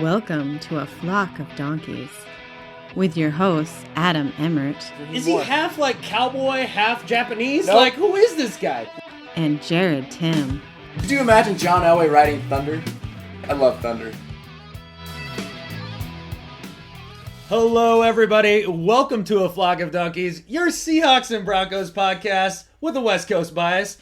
Welcome to a Flock of Donkies with your host, Adam Emmert. Is he half like cowboy, half Japanese? Nope. Like, who is this guy? And Gerrad Tim. Could you imagine John Elway riding Thunder? I love Thunder. Hello, everybody. Welcome to a Flock of Donkies, your Seahawks and Broncos podcast with a West Coast bias.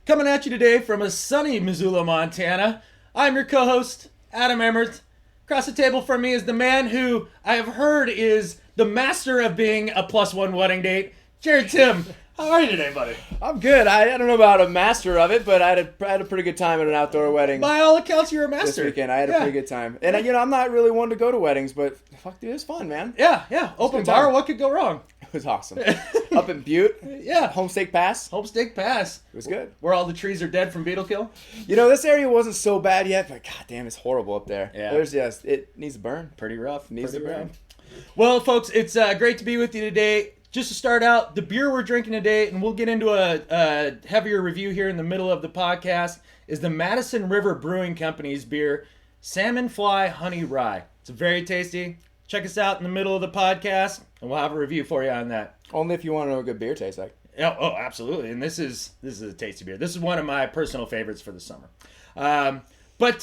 Coming at you today from a sunny Missoula, Montana. I'm your co-host, Adam Emmert. Across the table from me is the man who I have heard is the master of being a +1 wedding date, Gerrad Tim. How are you today, buddy? I'm good. I don't know about a master of it, but I had a pretty good time at an outdoor wedding By all accounts, you're a this master. weekend. I had a pretty good time. And, I'm not really one to go to weddings, but fuck, dude, it's fun, man. Yeah. Open good bar, time. what could go wrong? It was awesome. Up in Butte. Yeah. Homestake Pass. Homestake Pass. It was good. Where all the trees are dead from beetle kill? This area wasn't so bad yet, but goddamn, it's horrible up there. Yeah. It needs to burn. Pretty rough. Needs to burn. Well, folks, it's great to be with you today. Just to start out, the beer we're drinking today, and we'll get into a heavier review here in the middle of the podcast, is the Madison River Brewing Company's beer, Salmon Fly Honey Rye. It's very tasty. Check us out in the middle of the podcast, and we'll have a review for you on that. Only if you want to know what good beer tastes like. Oh, absolutely. And this is a tasty beer. This is one of my personal favorites for the summer. But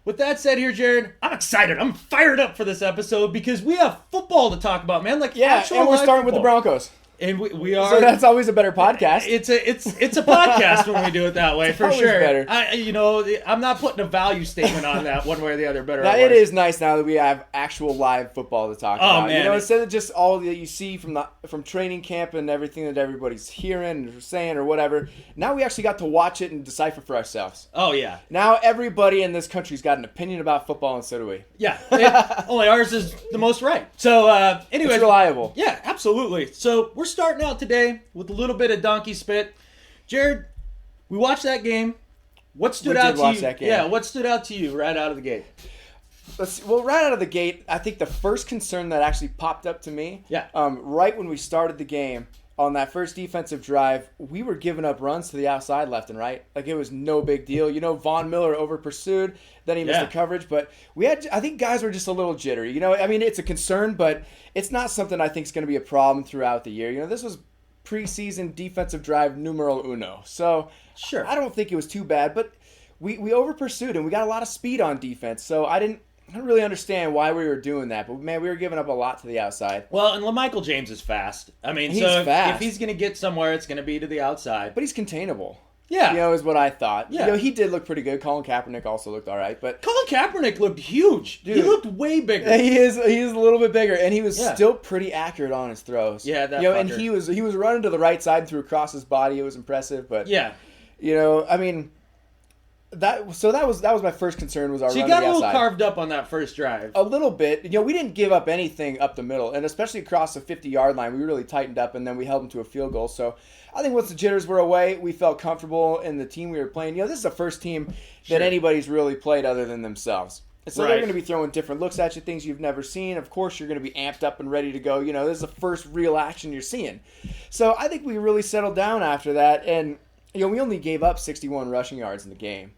with that said here, Gerrad, I'm excited. I'm fired up for this episode because we have football to talk about, man. Like, Yeah, actual and we're live starting with the football. Broncos. And we are. So that's always a better podcast. It's a podcast when we do it that way, for always sure. better. I'm not putting a value statement on that one way or the other, better Now, or it worse. is nice now that we have actual live football to talk about. man. Instead of just all that you see from training camp and everything that everybody's hearing or saying or whatever, now we actually got to watch it and decipher for ourselves. Oh, yeah. Now everybody in this country's got an opinion about football, and so do we. Yeah. Only ours is the most right. So, anyways. It's reliable. Yeah, absolutely. So we're starting out today with a little bit of Donkie Spit. Gerrad, we watched that game. What stood out to you? That game. Yeah, what stood out to you right out of the gate? Right out of the gate, I think the first concern that actually popped up to me, Yeah. right when we started the game, on that first defensive drive, we were giving up runs to the outside left and right. Like, it was no big deal. Von Miller over pursued, then he missed the coverage. But I think guys were just a little jittery. It's a concern, but it's not something I think is going to be a problem throughout the year. This was preseason defensive drive numero uno. So Sure. I don't think it was too bad, but we over pursued and we got a lot of speed on defense. So I don't really understand why we were doing that, but man, we were giving up a lot to the outside. Well, and LaMichael James is fast. He's so fast. if he's going to get somewhere, it's going to be to the outside. But he's containable. Yeah. Is what I thought. Yeah. He did look pretty good. Colin Kaepernick also looked all right, but Colin Kaepernick looked huge. Dude. He looked way bigger. he is a little bit bigger, and he was Yeah. still pretty accurate on his throws. Yeah, that and fucker. he was running to the right side and threw across his body. It was impressive, but Yeah. that was my first concern was our So you run got to a the little outside. carved up on that first drive. A little bit. We didn't give up anything up the middle, and especially across the 50-yard line, we really tightened up, and then we held them to a field goal. So I think once the jitters were away, we felt comfortable in the team we were playing. This is the first team Sure. that anybody's really played other than themselves. So Right. they're going to be throwing different looks at you, things you've never seen. Of course, you're going to be amped up and ready to go. This is the first real action you're seeing. So I think we really settled down after that, and we only gave up 61 rushing yards in the game.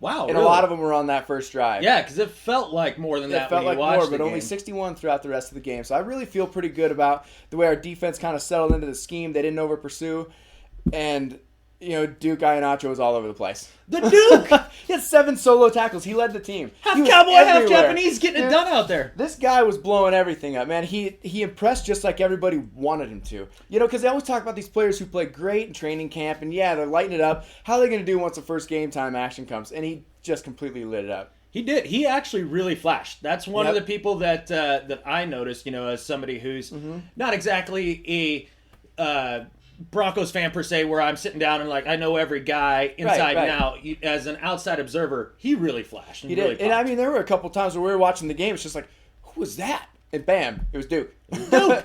Wow. And really? a lot of them were on that first drive. Yeah, because it felt like more than that It felt when like you watched more, the but only game. 61 throughout the rest of the game. So I really feel pretty good about the way our defense kind of settled into the scheme. They didn't over pursue. And, Duke Ihenacho was all over the place. The Duke! He had 7 solo tackles. He led the team. Half He was cowboy, half everywhere. Japanese, getting it Dude, done out there. This guy was blowing everything up, man. He impressed just like everybody wanted him to. Because they always talk about these players who play great in training camp, and yeah, they're lighting it up. How are they going to do once the first game time action comes? And he just completely lit it up. He did. He actually really flashed. That's one of Yep. the people that I noticed, as somebody who's not exactly a Broncos fan per se, where I'm sitting down and I know every guy inside Right. and out. As an outside observer, he really flashed. He really did. And there were a couple times where we were watching the game. It's just like, who was that? And bam, it was Duke. Duke.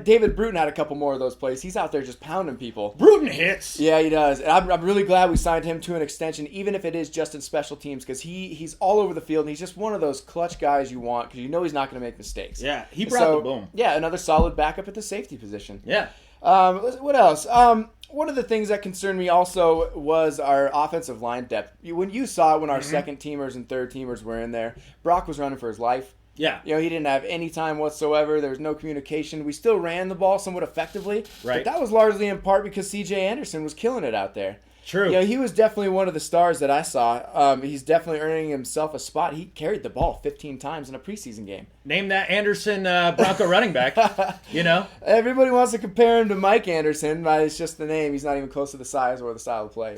David Bruton had a couple more of those plays. He's out there just pounding people. Bruton hits. Yeah, he does. And I'm really glad we signed him to an extension, even if it is just in special teams, because he's all over the field, and he's just one of those clutch guys you want, because he's not going to make mistakes. Yeah, he brought the boom. Yeah, another solid backup at the safety position. Yeah. What else? One of the things that concerned me also was our offensive line depth. When you saw it, when our second teamers and third teamers were in there, Brock was running for his life. Yeah. He didn't have any time whatsoever. There was no communication. We still ran the ball somewhat effectively. Right. But that was largely in part because C.J. Anderson was killing it out there. True. He was definitely one of the stars that I saw. He's definitely earning himself a spot. He carried the ball 15 times in a preseason game. Name that Anderson Bronco running back. Everybody wants to compare him to Mike Anderson, but it's just the name. He's not even close to the size or the style of play.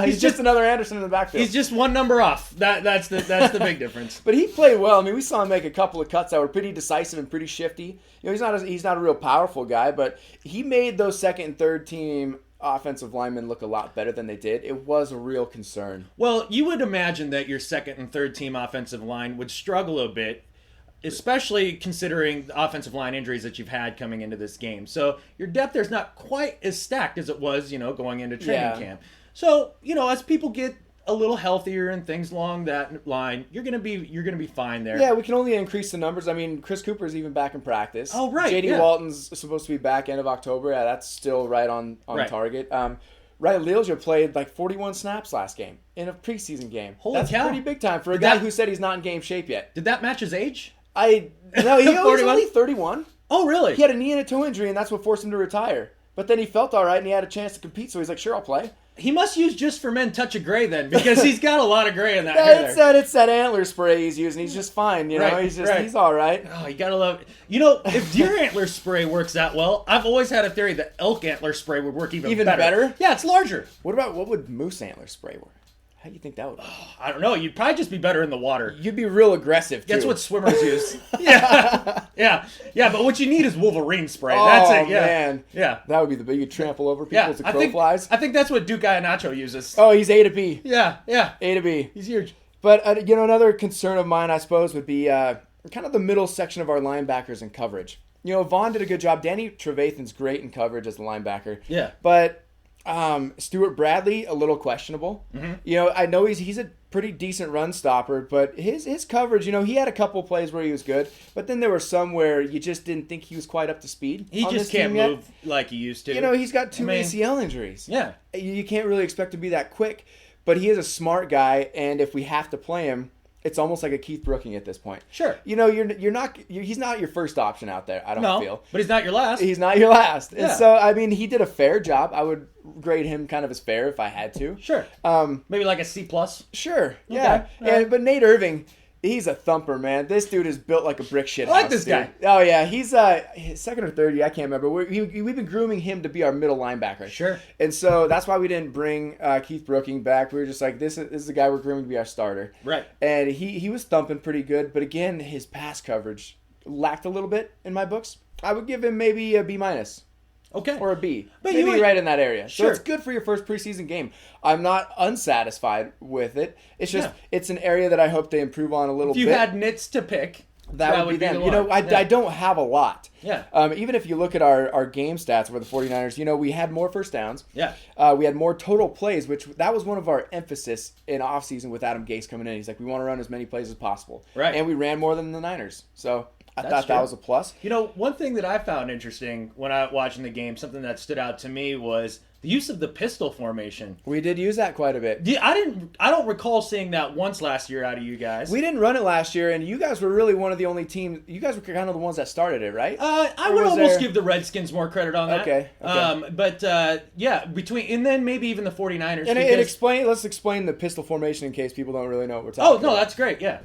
He's just another Anderson in the backfield. He's just one number off. That's the big difference. But he played well. I mean, we saw him make a couple of cuts that were pretty decisive and pretty shifty. He's not a real powerful guy, but he made those second and third team offensive linemen look a lot better than they did. It was a real concern. Well, you would imagine that your second and third team offensive line would struggle a bit, especially considering the offensive line injuries that you've had coming into this game. So your depth there's not quite as stacked as it was, going into training camp. So, as people get a little healthier and things along that line, you're gonna be fine there. Yeah, we can only increase the numbers. I mean, Chris Cooper's even back in practice. Oh, right. J.D. Walton's supposed to be back end of October. Yeah, that's still right on target. Riley Lealja played like 41 snaps last game in a preseason game. That's pretty big time for a guy who said he's not in game shape yet. Did that match his age? No, he was only 31. Oh, really? He had a knee and a toe injury, and that's what forced him to retire. But then he felt all right, and he had a chance to compete, so he's like, sure, I'll play. He must use Just for Men touch of gray then, because he's got a lot of gray in that hair. It's that antler spray he's using. He's just fine, He's all right. Oh, you gotta love it. If deer antler spray works that well, I've always had a theory that elk antler spray would work even better. Yeah, it's larger. What would moose antler spray work? How do you think that would work? I don't know. You'd probably just be better in the water. You'd be real aggressive, too. That's what swimmers use. Yeah. But what you need is Wolverine spray. That's it. Yeah. Man. Yeah. That would be the big. You trample over people to crow flies. I think that's what Duke Ihenacho uses. Oh, he's A to B. Yeah. A to B. He's huge. But, another concern of mine, I suppose, would be kind of the middle section of our linebackers in coverage. Vaughn did a good job. Danny Trevathan's great in coverage as a linebacker. Yeah. But Stuart Bradley, a little questionable. Mm-hmm. I know he's a pretty decent run stopper, but his coverage, he had a couple plays where he was good, but then there were some where you just didn't think he was quite up to speed. He just can't move like he used to. He's got two ACL injuries. Yeah. You can't really expect to be that quick, but he is a smart guy, and if we have to play him, it's almost like a Keith Brooking at this point. Sure. He's not your first option out there, I don't feel. But he's not your last. He's not your last. Yeah. And so, he did a fair job. I would grade him kind of as fair if I had to. Sure. Maybe like a C+. Sure. Yeah. Okay. But Nate Irving, he's a thumper, man. This dude is built like a brick shit house. I like this guy. Oh, yeah. He's second or third year. I can't remember. We've been grooming him to be our middle linebacker. Sure. And so that's why we didn't bring Keith Brooking back. We were just like, this is the guy we're grooming to be our starter. Right. And he was thumping pretty good. But again, his pass coverage lacked a little bit in my books. I would give him maybe a B-. Okay. Or a B. But maybe right in that area. Sure. So it's good for your first preseason game. I'm not unsatisfied with it. It's just, it's an area that I hope they improve on a little bit. If you had nits to pick, that would be them. I don't have a lot. Yeah. Even if you look at our game stats for the 49ers, we had more first downs. Yeah. We had more total plays, which that was one of our emphasis in offseason with Adam Gase coming in. He's like, we want to run as many plays as possible. Right. And we ran more than the Niners. So I thought that was a plus. One thing that I found interesting when I was watching the game, something that stood out to me was the use of the pistol formation. We did use that quite a bit. I don't recall seeing that once last year out of you guys. We didn't run it last year, and you guys were really one of the only teams. You guys were kind of the ones that started it, right? I would almost give the Redskins more credit on that. Okay. Between and then maybe even the 49ers. And let's explain the pistol formation in case people don't really know what we're talking about. Oh, no, that's great. Yeah.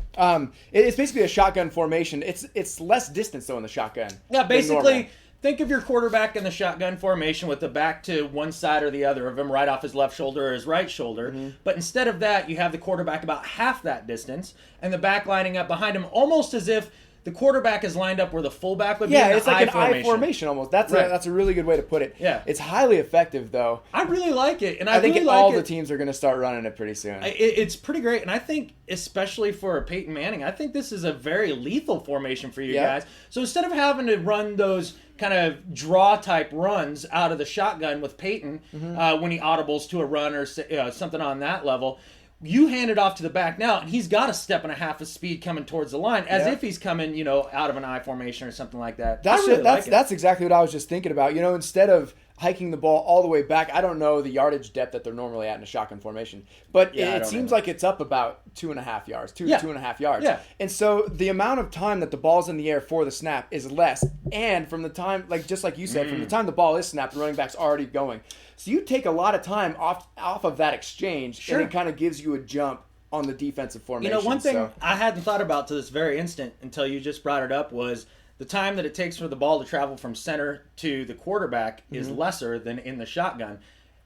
It's basically a shotgun formation. It's less distance though in the shotgun. Yeah, basically. Think of your quarterback in the shotgun formation with the back to one side or the other of him, right off his left shoulder or his right shoulder. Mm-hmm. But instead of that, you have the quarterback about half that distance and the back lining up behind him, almost as if the quarterback is lined up where the fullback would be. Yeah, it's like an I formation almost. That's a really good way to put it. Yeah. It's highly effective, though. I really like it. And I think all the teams are going to start running it pretty soon. It's pretty great. And I think, especially for Peyton Manning, I think this is a very lethal formation for you guys. So instead of having to run those kind of draw-type runs out of the shotgun with Peyton when he audibles to a run or something on that level, you hand it off to the back now, and he's got a step and a half of speed coming towards the line, as if he's coming, out of an I formation or something like that. That's exactly what I was just thinking about. Instead of hiking the ball all the way back. I don't know the yardage depth that they're normally at in a shotgun formation, but it seems like it's up about 2.5 yards, 2.5 yards. Yeah. And so the amount of time that the ball's in the air for the snap is less. And from the time, just like you said, from the time the ball is snapped, the running back's already going. So you take a lot of time off of that exchange, and it kind of gives you a jump on the defensive formation. One thing I hadn't thought about to this very instant until you just brought it up was the time that it takes for the ball to travel from center to the quarterback is lesser than in the shotgun.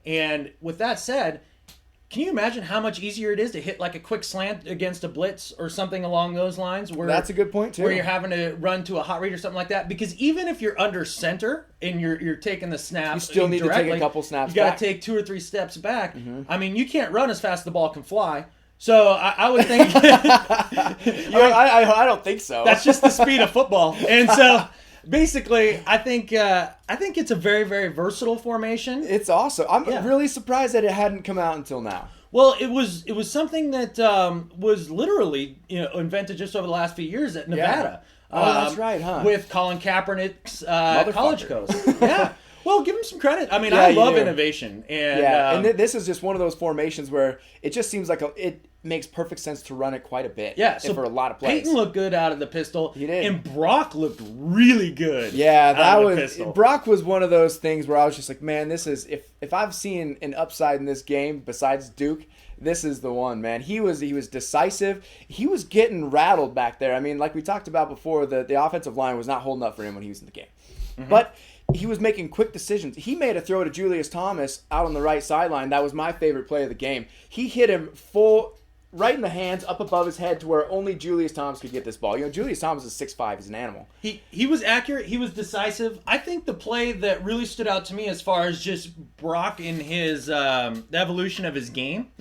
And with that said, can you imagine how much easier it is to hit like a quick slant against a blitz or something along those lines? Where that's a good point too. Where you're having to run to a hot read or something like that. Because even if you're under center and you're taking the snap, you still need to take a couple snaps back. You got to take 2 or 3 steps back. I mean, you can't run as fast as the ball can fly. So I would think I don't think so. That's just the speed of football. And so basically, I think it's a very, very versatile formation. It's awesome. I'm really surprised that it hadn't come out until now. Well, it was something that was literally invented just over the last few years at Nevada. Oh, that's right, huh? With Colin Kaepernick's college coach. Yeah. Well, give him some credit. I mean, Yeah, I love innovation. And, and this is just one of those formations where it just seems like it makes perfect sense to run it quite a bit. Yeah, so for a lot of plays. Peyton looked good out of the pistol. He did. And Brock looked really good. Yeah, out of the pistol. Brock was one of those things where I was just like, man, this is if I've seen an upside in this game besides Duke, this is the one, man. He was decisive. He was getting rattled back there. I mean, like we talked about before, the offensive line was not holding up for him when he was in the game. But he was making quick decisions. He made a throw to Julius Thomas out on the right sideline. That was my favorite play of the game. He hit him full right in the hands, up above his head, to where only Julius Thomas could get this ball. Julius Thomas is 6'5". He's an animal. He was accurate. He was decisive. I think the play that really stood out to me as far as just Brock in his the evolution of his game,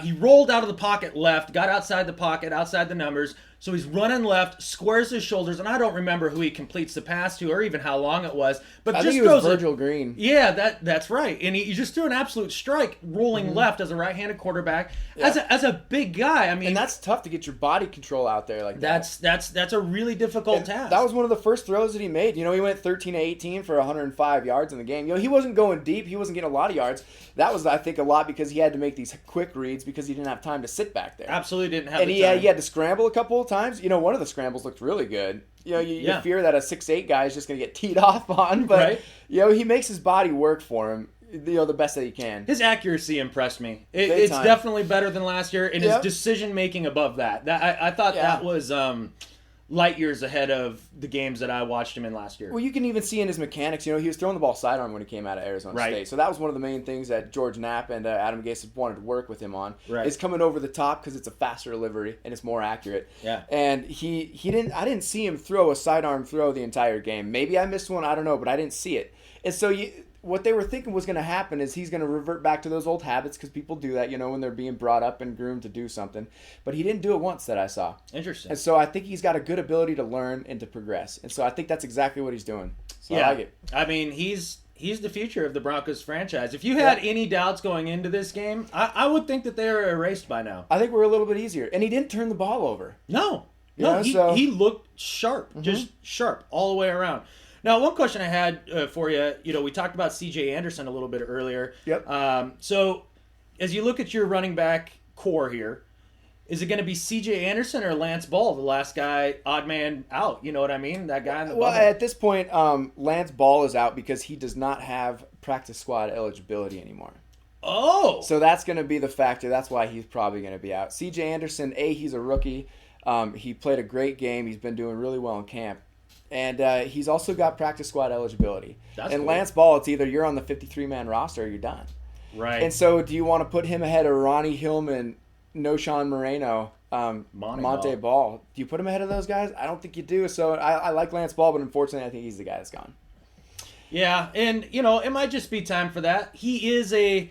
he rolled out of the pocket left, got outside the pocket, outside the numbers. So he's running left, squares his shoulders, and I don't remember who he completes the pass to or even how long it was. But I just think it was Virgil Green. Yeah, that's right. And he just threw an absolute strike rolling left as a right-handed quarterback. Yeah. As a big guy, I mean, and that's tough to get your body control out there like that. That's a really difficult task. That was one of the first throws that he made. He went 13-18 for 105 yards in the game. He wasn't going deep. He wasn't getting a lot of yards. That was, I think, a lot because he had to make these quick reads because he didn't have time to sit back there. Absolutely didn't have and the time. He had to scramble a couple of times. One of the scrambles looked really good. You fear that a 6'8" guy is just going to get teed off on, but he makes his body work for him. The best that he can. His accuracy impressed me. It's definitely better than last year, and his decision making above that. I thought that was light years ahead of the games that I watched him in last year. Well, you can even see in his mechanics. He was throwing the ball sidearm when he came out of Arizona State. So that was one of the main things that George Knapp and Adam Gase wanted to work with him on. Right. Is coming over the top because it's a faster delivery and it's more accurate. Yeah. And he didn't. I didn't see him throw a sidearm throw the entire game. Maybe I missed one. I don't know, but I didn't see it. And so what they were thinking was going to happen is he's going to revert back to those old habits because people do that, when they're being brought up and groomed to do something. But he didn't do it once that I saw. Interesting. And so I think he's got a good ability to learn and to progress. And so I think that's exactly what he's doing. So I like it. I mean, he's the future of the Broncos franchise. If you had any doubts going into this game, I would think that they are erased by now. I think we're a little bit easier. And he didn't turn the ball over. No, he looked sharp, just sharp all the way around. Now, one question I had for you, we talked about C.J. Anderson a little bit earlier. Yep. So, as you look at your running back core here, is it going to be C.J. Anderson or Lance Ball, the last guy, odd man out? You know what I mean? That guy in the bubble. At this point, Lance Ball is out because he does not have practice squad eligibility anymore. Oh! So that's going to be the factor. That's why he's probably going to be out. C.J. Anderson, he's a rookie. He played a great game. He's been doing really well in camp. And he's also got practice squad eligibility. That's cool. Lance Ball, it's either you're on the 53-man roster or you're done. Right. And so do you want to put him ahead of Ronnie Hillman, Noshawn Moreno, Monte Ball? Do you put him ahead of those guys? I don't think you do. So I like Lance Ball, but unfortunately I think he's the guy that's gone. Yeah, and, it might just be time for that. He is a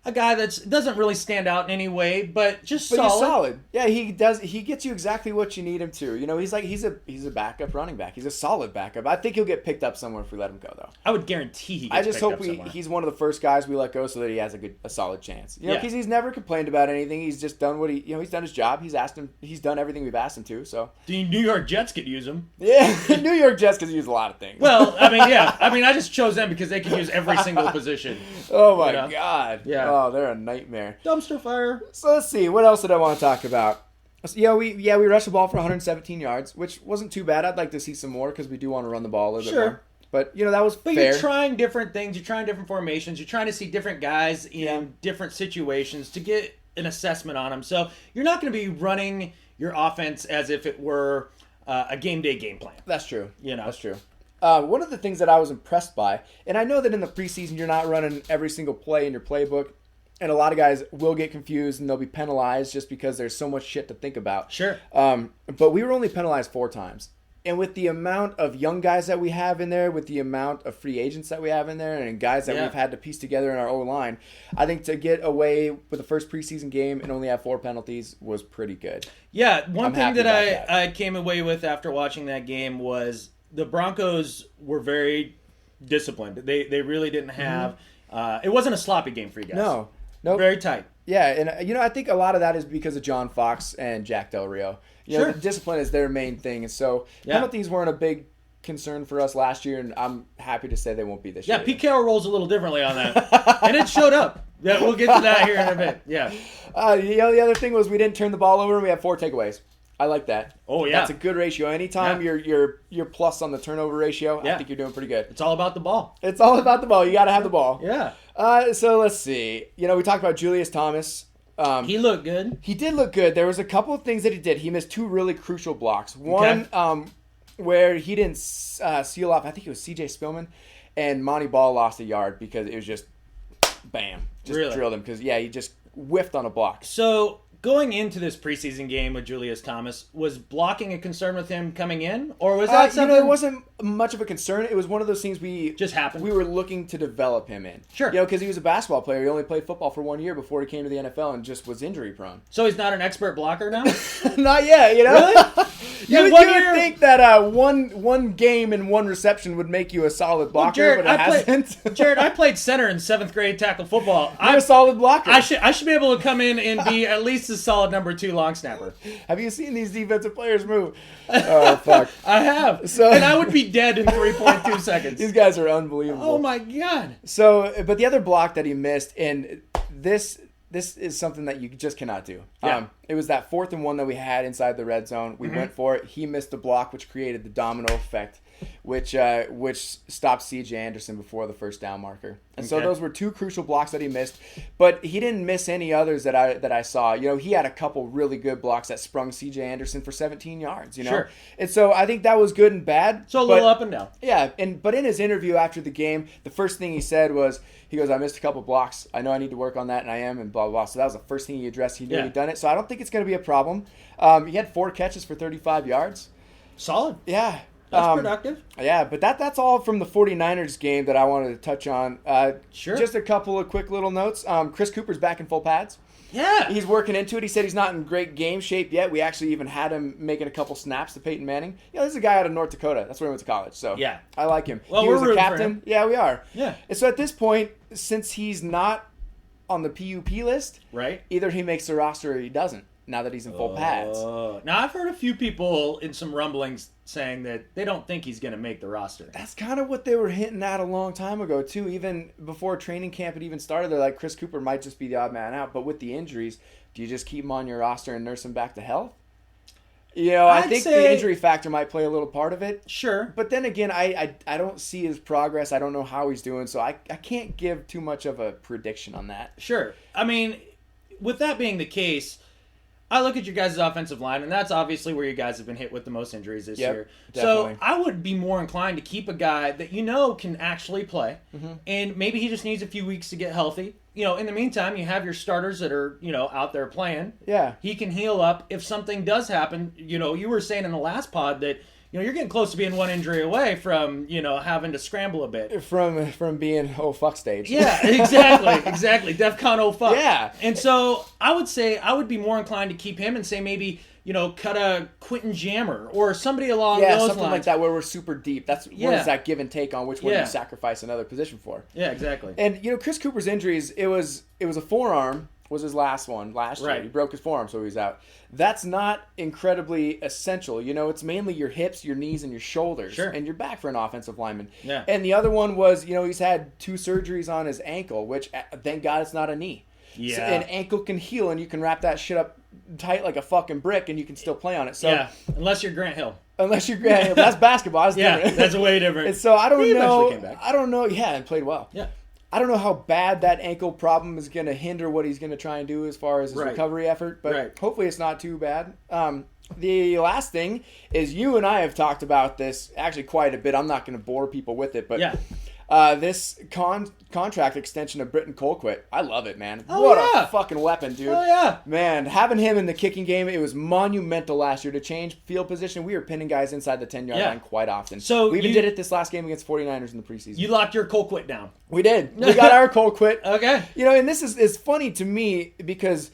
a guy that doesn't really stand out in any way, but solid. He's solid. Yeah, he does. He gets you exactly what you need him to. He's a backup running back. He's a solid backup. I think he'll get picked up somewhere if we let him go, though. I would guarantee he gets I just picked hope up somewhere. he's one of the first guys we let go so that he has a solid chance. Because he's never complained about anything. He's just done what he's done his job. He's done everything we've asked him to. So the New York Jets could use him. Yeah, New York Jets could use a lot of things. Well, I just chose them because they can use every single position. Oh my God. Yeah. Oh, they're a nightmare. Dumpster fire. So let's see. What else did I want to talk about? So, we rushed the ball for 117 yards, which wasn't too bad. I'd like to see some more because we do want to run the ball a little bit more. But, that was fair. You're trying different things. You're trying different formations. You're trying to see different guys in different situations to get an assessment on them. So you're not going to be running your offense as if it were a game day game plan. That's true. That's true. One of the things that I was impressed by, and I know that in the preseason you're not running every single play in your playbook, and a lot of guys will get confused and they'll be penalized just because there's so much shit to think about. Sure. But we were only penalized 4 times. And with the amount of young guys that we have in there, with the amount of free agents that we have in there, and guys that we've had to piece together in our O-line, I think to get away with the first preseason game and only have 4 penalties was pretty good. Yeah, one thing that I came away with after watching that game was the Broncos were very disciplined. They really didn't have it wasn't a sloppy game for you guys. No. Very tight. Yeah, and I think a lot of that is because of John Fox and Jack Del Rio. The discipline is their main thing, and so penalties weren't a big concern for us last year, and I'm happy to say they won't be this year. Yeah, Pete Carroll rolls a little differently on that, and it showed up. Yeah, we'll get to that here in a bit. Yeah. The other thing was we didn't turn the ball over, and we had 4 takeaways. I like that. Oh yeah, that's a good ratio. Anytime you're plus on the turnover ratio, I think you're doing pretty good. It's all about the ball. It's all about the ball. You got to have the ball. Yeah. So let's see. We talked about Julius Thomas. He looked good. He did look good. There was a couple of things that he did. He missed 2 really crucial blocks. One where he didn't seal off. I think it was C.J. Spillman, and Monty Ball lost a yard because it was just bam, just drilled him because he just whiffed on a block. So going into this preseason game with Julius Thomas, was blocking a concern with him coming in, or was that something? It wasn't much of a concern. It was one of those things just happened. We were looking to develop him in. Sure. Because he was a basketball player. He only played football for 1 year before he came to the NFL and just was injury prone. So he's not an expert blocker now? Not yet. Really? You would think that one game and 1 reception would make you a solid blocker, but it hasn't. Gerrad, I played center in 7th grade tackle football. You're a solid blocker. I should be able to come in and be at least a solid number 2 long snapper. Have you seen these defensive players move? Oh, fuck. I have. And I would be dead in 3.2 seconds. These guys are unbelievable. Oh, my God. So, but the other block that he missed, and this is something that you just cannot do. Yeah. It was that 4th and 1 that we had inside the red zone. We went for it. He missed the block, which created the domino effect, which stopped C.J. Anderson before the first down marker. And so those were 2 crucial blocks that he missed. But he didn't miss any others that I saw. He had a couple really good blocks that sprung C.J. Anderson for 17 yards. Sure. And so I think that was good and bad. So a little up and down. Yeah. But in his interview after the game, the first thing he said was, he goes, I missed a couple blocks. I know I need to work on that, and I am, and blah, blah, blah. So that was the first thing he addressed. He knew he'd done it. So I don't think it's going to be a problem. He had 4 catches for 35 yards. Solid. Yeah. That's productive. Yeah, but that's all from the 49ers game that I wanted to touch on. Sure. Just a couple of quick little notes. Chris Cooper's back in full pads. Yeah. He's working into it. He said he's not in great game shape yet. We actually even had him making a couple snaps to Peyton Manning. This is a guy out of North Dakota. That's where he went to college. So yeah. I like him. Well, he we're was a rooting captain. for him. Yeah, we are. Yeah. And so at this point, since he's not on the PUP list, right? Either he makes the roster or he doesn't. Now that he's in full pads. Now, I've heard a few people in some rumblings saying that they don't think he's going to make the roster. That's kind of what they were hinting at a long time ago, too. Even before training camp had even started, they're like, Chris Cooper might just be the odd man out. But with the injuries, do you just keep him on your roster and nurse him back to health? I think the injury factor might play a little part of it. Sure. But then again, I don't see his progress. I don't know how he's doing. So I can't give too much of a prediction on that. Sure. I mean, with that being the case, I look at your guys' offensive line, and that's obviously where you guys have been hit with the most injuries this year. Definitely. So I would be more inclined to keep a guy that can actually play, and maybe he just needs a few weeks to get healthy. In the meantime, you have your starters that are, out there playing. Yeah. He can heal up. If something does happen, you were saying in the last pod that, you're getting close to being one injury away from, having to scramble a bit. From being fuck stage. Yeah, exactly. DEFCON oh fuck. Yeah. And so I would say I would be more inclined to keep him and say maybe, cut a Quentin Jammer or somebody along those lines. Something like that where we're super deep. What is that give and take on which one you sacrifice another position for? Yeah, exactly. And, Chris Cooper's injuries, it was a forearm was his last one last year. He broke his forearm, so he was out. That's not incredibly essential. It's mainly your hips, your knees, and your shoulders, and your back for an offensive lineman. Yeah. And the other one was, he's had 2 surgeries on his ankle, which, thank God it's not a knee. Yeah. So an ankle can heal, and you can wrap that shit up tight like a fucking brick, and you can still play on it. So yeah, unless you're Grant Hill. That's basketball. Different. That's way different. And so I don't know. Came back. I don't know. Yeah, and played well. Yeah. I don't know how bad that ankle problem is going to hinder what he's going to try and do as far as his recovery effort, but hopefully it's not too bad. The last thing is you and I have talked about this actually quite a bit. I'm not going to bore people with it, but this contract extension of Britton Colquitt, I love it, man. What a fucking weapon, dude. Oh, yeah. Man, having him in the kicking game, it was monumental last year to change field position. We were pinning guys inside the 10-yard line quite often. So we even did it this last game against 49ers in the preseason. You locked your Colquitt down. We did. We got our Colquitt. Okay. And this is funny to me because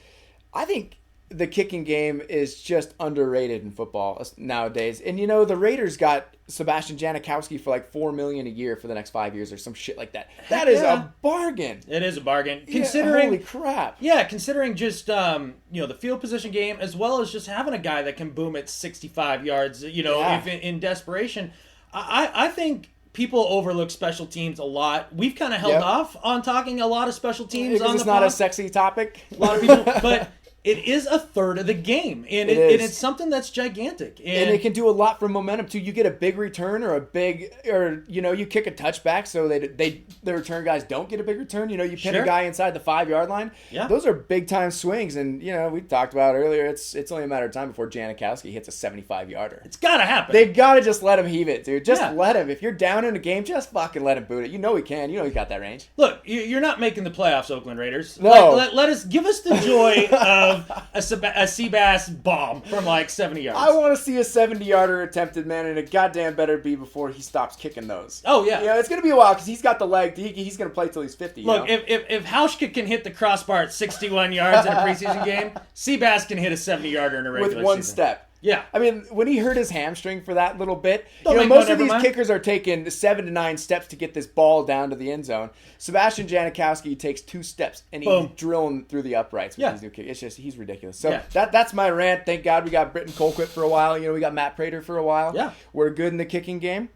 I think the kicking game is just underrated in football nowadays. And the Raiders got Sebastian Janikowski for like $4 million a year for the next 5 years or some shit like that. That is a bargain. It is a bargain. Considering holy crap. Yeah, considering just the field position game as well as just having a guy that can boom at 65 yards, if in desperation. I think people overlook special teams a lot. We've kind of held off on talking a lot of special teams because on the it's not a sexy topic. A lot of people, but it is a third of the game, and it's something that's gigantic. And it can do a lot for momentum, too. You get a big return you kick a touchback so the return guys don't get a big return. You pin a guy inside the 5-yard line. Yeah. Those are big-time swings, and, we talked about earlier, it's only a matter of time before Janikowski hits a 75-yarder. It's got to happen. They've got to just let him heave it, dude. Just let him. If you're down in a game, just fucking let him boot it. He can. He's got that range. Look, you're not making the playoffs, Oakland Raiders. No. Give us the joy of a Seabass bomb from like 70 yards. I want to see a 70-yarder attempted, man, and it goddamn better be before he stops kicking those. Oh, yeah. It's going to be a while because he's got the leg. He's going to play till he's 50. Look, if Hauschka can hit the crossbar at 61 yards in a preseason game, Seabass can hit a 70-yarder in a regular season. With one step. Yeah. I mean, when he hurt his hamstring for that little bit, most of these kickers are taking 7 to 9 steps to get this ball down to the end zone. Sebastian Janikowski takes 2 steps, and he's drilling through the uprights with these new kicks. It's just, he's ridiculous. So that's my rant. Thank God we got Britton Colquitt for a while. We got Matt Prater for a while. Yeah. We're good in the kicking game.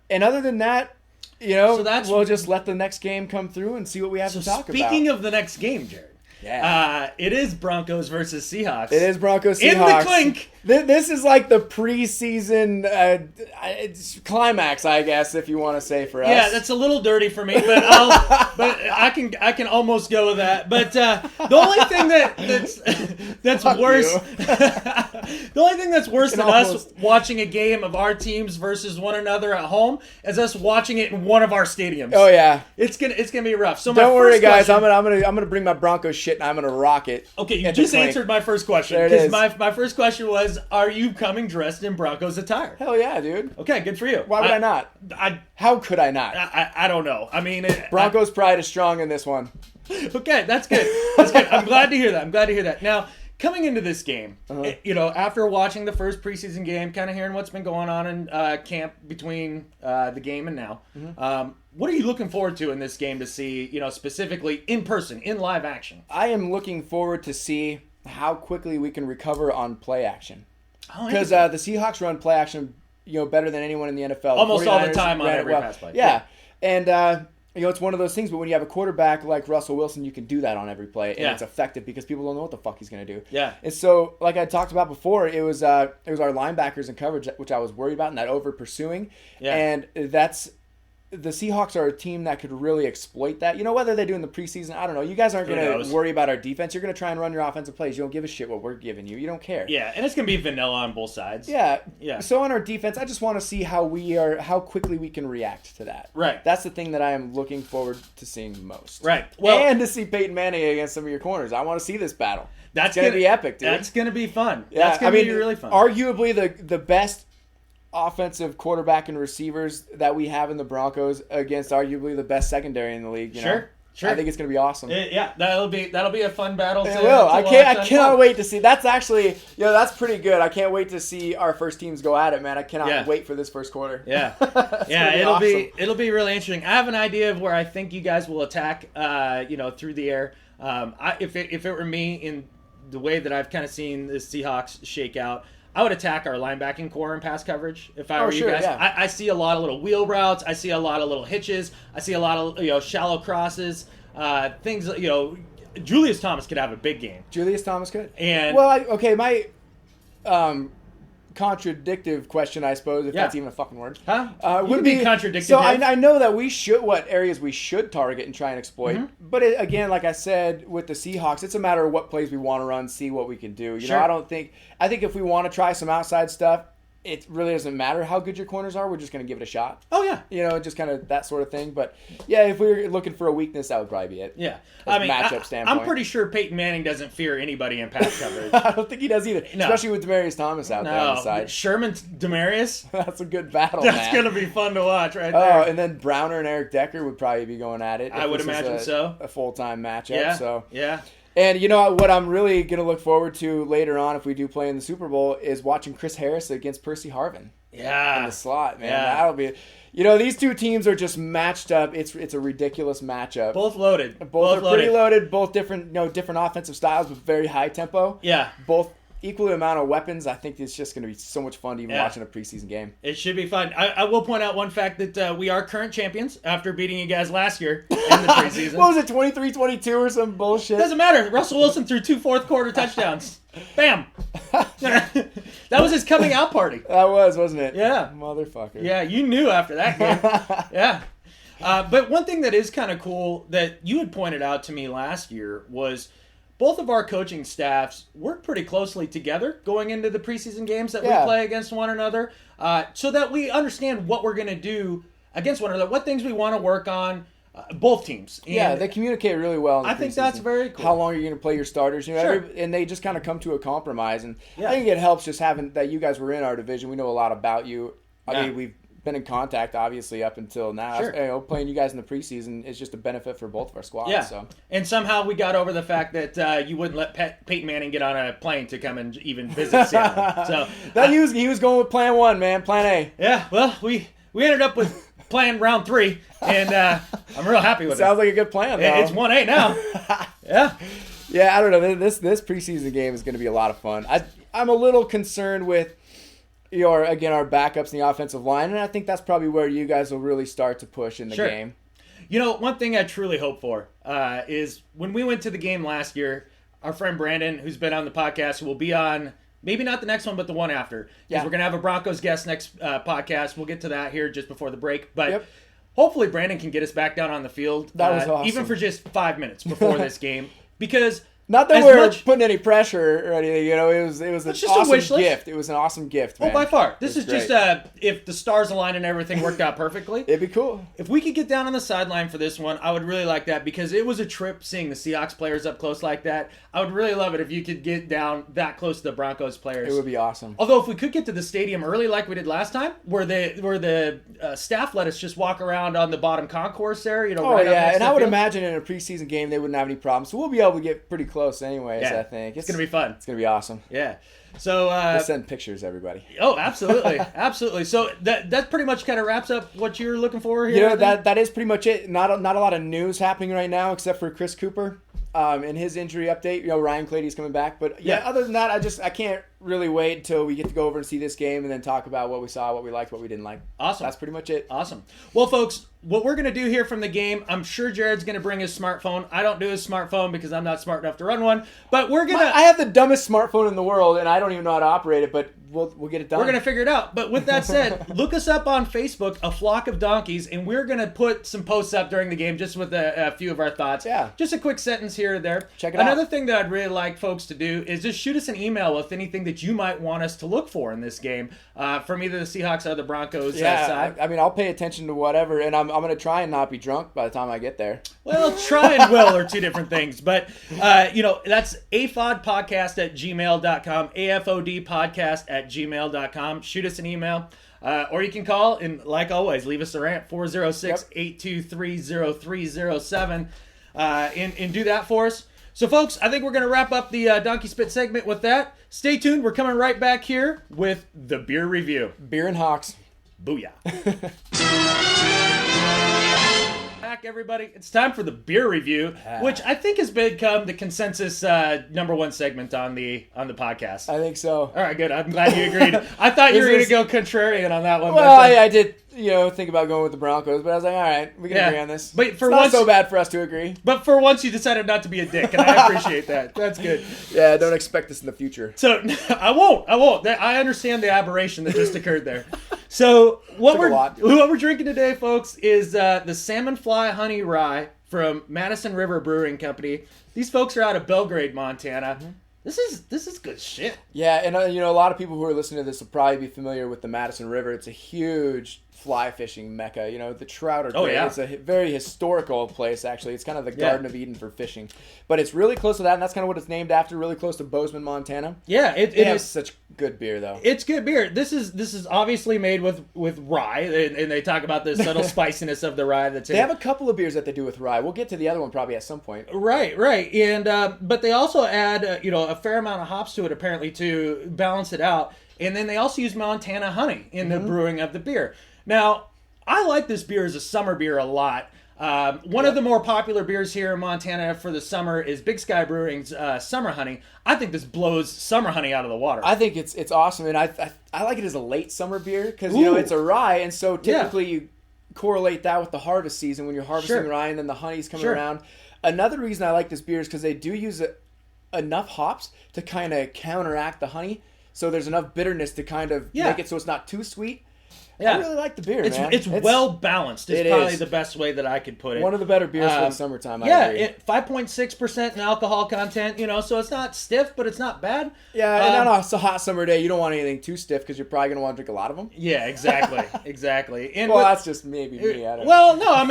And other than that, we'll just let the next game come through and see what we have to talk about. Speaking of the next game, Gerrad. Yeah. It is Broncos versus Seahawks. It is Broncos Seahawks. In the clink. This is like the preseason climax, I guess, if you want to say for us. Yeah, that's a little dirty for me, but I can almost go with that. But the only thing that's worse, the only thing that's worse than us watching a game of our teams versus one another at home is us watching it in one of our stadiums. Oh yeah, it's gonna be rough. So don't worry, guys. I'm gonna bring my Broncos shit and I'm gonna rock it. Okay, you just answered my first question because my first question was, are you coming dressed in Broncos attire? Hell yeah, dude. Okay, good for you. Why would I not? How could I not? I don't know. I mean, Broncos pride is strong in this one. Okay, that's good. That's good. I'm glad to hear that. Now, coming into this game, after watching the first preseason game, kind of hearing what's been going on in camp between the game and now, what are you looking forward to in this game to see, specifically in person, in live action? I am looking forward to see how quickly we can recover on play action. Because the Seahawks run play action, better than anyone in the NFL. Almost all the time on every pass play. Yeah. And, it's one of those things, but when you have a quarterback like Russell Wilson, you can do that on every play, and it's effective because people don't know what the fuck he's going to do. Yeah. And so, like I talked about before, it was our linebackers in coverage, which I was worried about, and that over-pursuing. Yeah. And the Seahawks are a team that could really exploit that. Whether they do in the preseason, I don't know. You guys aren't going to worry about our defense. You're going to try and run your offensive plays. You don't give a shit what we're giving you. You don't care. Yeah, and it's going to be vanilla on both sides. Yeah. So on our defense, I just want to see how quickly we can react to that. Right. That's the thing that I am looking forward to seeing most. Right. Well, and to see Peyton Manning against some of your corners. I want to see this battle. That's going to be epic, dude. That's going to be fun. Yeah, that's going to be really fun. Arguably the best offensive quarterback and receivers that we have in the Broncos against arguably the best secondary in the league. You know? Sure. I think it's going to be awesome. Yeah, that'll be a fun battle. It will. I cannot wait to see. That's actually, that's pretty good. I can't wait to see our first teams go at it, man. I cannot wait for this first quarter. Yeah, it'll be really interesting. I have an idea of where I think you guys will attack. Through the air. If it were me, in the way that I've kind of seen the Seahawks shake out, I would attack our linebacking core in pass coverage if I were you guys. Yeah. I see a lot of little wheel routes. I see a lot of little hitches. I see a lot of shallow crosses. Things Julius Thomas could have a big game. Julius Thomas could. And my contradictive question, I suppose, if that's even a fucking word. Would be contradictive. So I know that what areas we should target and try and exploit. Mm-hmm. But again, like I said, with the Seahawks, it's a matter of what plays we want to run, see what we can do. You know, I think if we want to try some outside stuff, it really doesn't matter how good your corners are. We're just going to give it a shot. Oh, yeah. Just kind of that sort of thing. But, yeah, if we were looking for a weakness, that would probably be it. Yeah. Matchup standpoint. I'm pretty sure Peyton Manning doesn't fear anybody in pass coverage. I don't think he does either, especially with Demaryius Thomas out there on the side. Sherman Demaryius? That's a good battle, That's going to be fun to watch right there. Oh, and then Browner and Eric Decker would probably be going at it. I would imagine so. A full-time matchup. Yeah, so. Yeah. And you know what I'm really going to look forward to later on if we do play in the Super Bowl is watching Chris Harris against Percy Harvin. Yeah. In the slot, man. Yeah. That'll be... these two teams are just matched up. It's a ridiculous matchup. Both loaded. Both are pretty loaded. Both different offensive styles with very high tempo. Yeah. Both equal amount of weapons. I think it's just going to be so much fun to even watching a preseason game. It should be fun. I will point out one fact that we are current champions after beating you guys last year in the preseason. What was it, 23-22 or some bullshit? Doesn't matter. Russell Wilson threw 2 fourth-quarter touchdowns. Bam. That was his coming out party. That was, wasn't it? Yeah. Motherfucker. Yeah, you knew after that game. Yeah. But one thing that is kind of cool that you had pointed out to me last year was both of our coaching staffs work pretty closely together going into the preseason games that we play against one another, so that we understand what we're going to do against one another, what things we want to work on, both teams. And they communicate really well in the I think that's very cool. How long are you going to play your starters? And they just kind of come to a compromise. And I think it helps just having that you guys were in our division. We know a lot about you. I mean, we've been in contact, obviously, up until now. Sure. Playing you guys in the preseason is just a benefit for both of our squads. Yeah. So. And somehow we got over the fact that you wouldn't let Peyton Manning get on a plane to come and even visit Seattle. So he was going with plan 1, man, plan A. Yeah. Well, we ended up with plan round 3, and I'm real happy with it. Sounds like a good plan, though. It's 1A now. Yeah. Yeah, I don't know. This preseason game is going to be a lot of fun. I'm a little concerned with our backups in the offensive line, and I think that's probably where you guys will really start to push in the game. One thing I truly hope for is when we went to the game last year, our friend Brandon, who's been on the podcast, who will be on maybe not the next one, but the one after. Because we're going to have a Broncos guest next podcast. We'll get to that here just before the break. But hopefully Brandon can get us back down on the That was awesome. Even for just 5 minutes before this game. Because... Not that we're putting any pressure or anything, it was an awesome gift. It was an awesome gift, man. Oh, by far. This is just if the stars aligned and everything worked out perfectly. It'd be cool. If we could get down on the sideline for this one, I would really like that because it was a trip seeing the Seahawks players up close like that. I would really love it if you could get down that close to the Broncos players. It would be awesome. Although if we could get to the stadium early like we did last time, where the staff let us just walk around on the bottom concourse there, and I would imagine in a preseason game they wouldn't have any problems. So we'll be able to get pretty close anyways. I think it's going to be fun. It's going to be awesome. Yeah. So we'll send pictures, everybody. Oh, absolutely, absolutely. So that pretty much kind of wraps up what you're looking for here. That is pretty much it. Not a lot of news happening right now, except for Chris Cooper and his injury update. Ryan Clady's coming back, but other than that, I can't really wait until we get to go over and see this game and then talk about what we saw, what we liked, what we didn't like. Awesome. That's pretty much it. Awesome. Well, folks, what we're going to do here from the game, I'm sure Gerrad's going to bring his smartphone. I don't do his smartphone because I'm not smart enough to run one, but we're going to... I have the dumbest smartphone in the world, and I don't even know how to operate it, but we'll get it done. We're going to figure it out. But with that said, look us up on Facebook, A Flock of Donkies, and we're going to put some posts up during the game just with a few of our thoughts. Yeah. Just a quick sentence here or there. Check it out. Another thing that I'd really like folks to do is just shoot us an email with anything that you might want us to look for in this game from either the Seahawks or the Broncos side. I mean, I'll pay attention to whatever, and I'm going to try and not be drunk by the time I get there. Well, try and will are two different things. But, that's afodpodcast@gmail.com, afodpodcast @gmail.com. Shoot us an email. Or you can call and, like always, leave us a rant, 406-823-0307, and do that for us. So, folks, I think we're going to wrap up the Donkey Spit segment with that. Stay tuned. We're coming right back here with the beer review. Beer and Hawks. Booyah. Back, everybody. It's time for the beer review, which I think has become the consensus number one segment on the podcast. I think so. All right, good. I'm glad you agreed. I thought you were going to go contrarian on that one. Well, I did, think about going with the Broncos, but I was like, all right, we can agree on this. But it's not so bad for us to agree. But for once, you decided not to be a dick, and I appreciate that. That's good. Yeah, don't expect this in the future. So I won't. I understand the aberration that just occurred there. So what we're drinking today, folks, is the Salmon Fly Honey Rye from Madison River Brewing Company. These folks are out of Belgrade, Montana. Mm-hmm. This is good shit. Yeah, and a lot of people who are listening to this will probably be familiar with the Madison River. It's a huge fly fishing mecca. The trout are great. Oh, yeah. It's a very historical place, actually. It's kind of the Garden of Eden for fishing. But it's really close to that, and that's kind of what it's named after, really close to Bozeman, Montana. Yeah, it is such good beer, though. It's good beer. This is obviously made with rye, and they talk about the subtle spiciness of the rye that's in it. They have a couple of beers that they do with rye. We'll get to the other one probably at some point. Right. And but they also add a fair amount of hops to it, apparently, to balance it out. And then they also use Montana honey in the brewing of the beer. Now, I like this beer as a summer beer a lot. One of the more popular beers here in Montana for the summer is Big Sky Brewing's Summer Honey. I think this blows Summer Honey out of the water. I think it's awesome, and I like it as a late summer beer because it's a rye, and so typically you correlate that with the harvest season when you're harvesting rye and then the honey's coming around. Another reason I like this beer is because they do use enough hops to kind of counteract the honey, so there's enough bitterness to kind of make it so it's not too sweet. Yeah. I really like the beer, man. It's well balanced. It's probably the best way that I could put it. One of the better beers for the summertime, I agree. 5.6% in alcohol content, so it's not stiff, but it's not bad. Yeah, and on a hot summer day, you don't want anything too stiff because you're probably going to want to drink a lot of them. Yeah, exactly. And that's just maybe me. I don't know. Well, no, I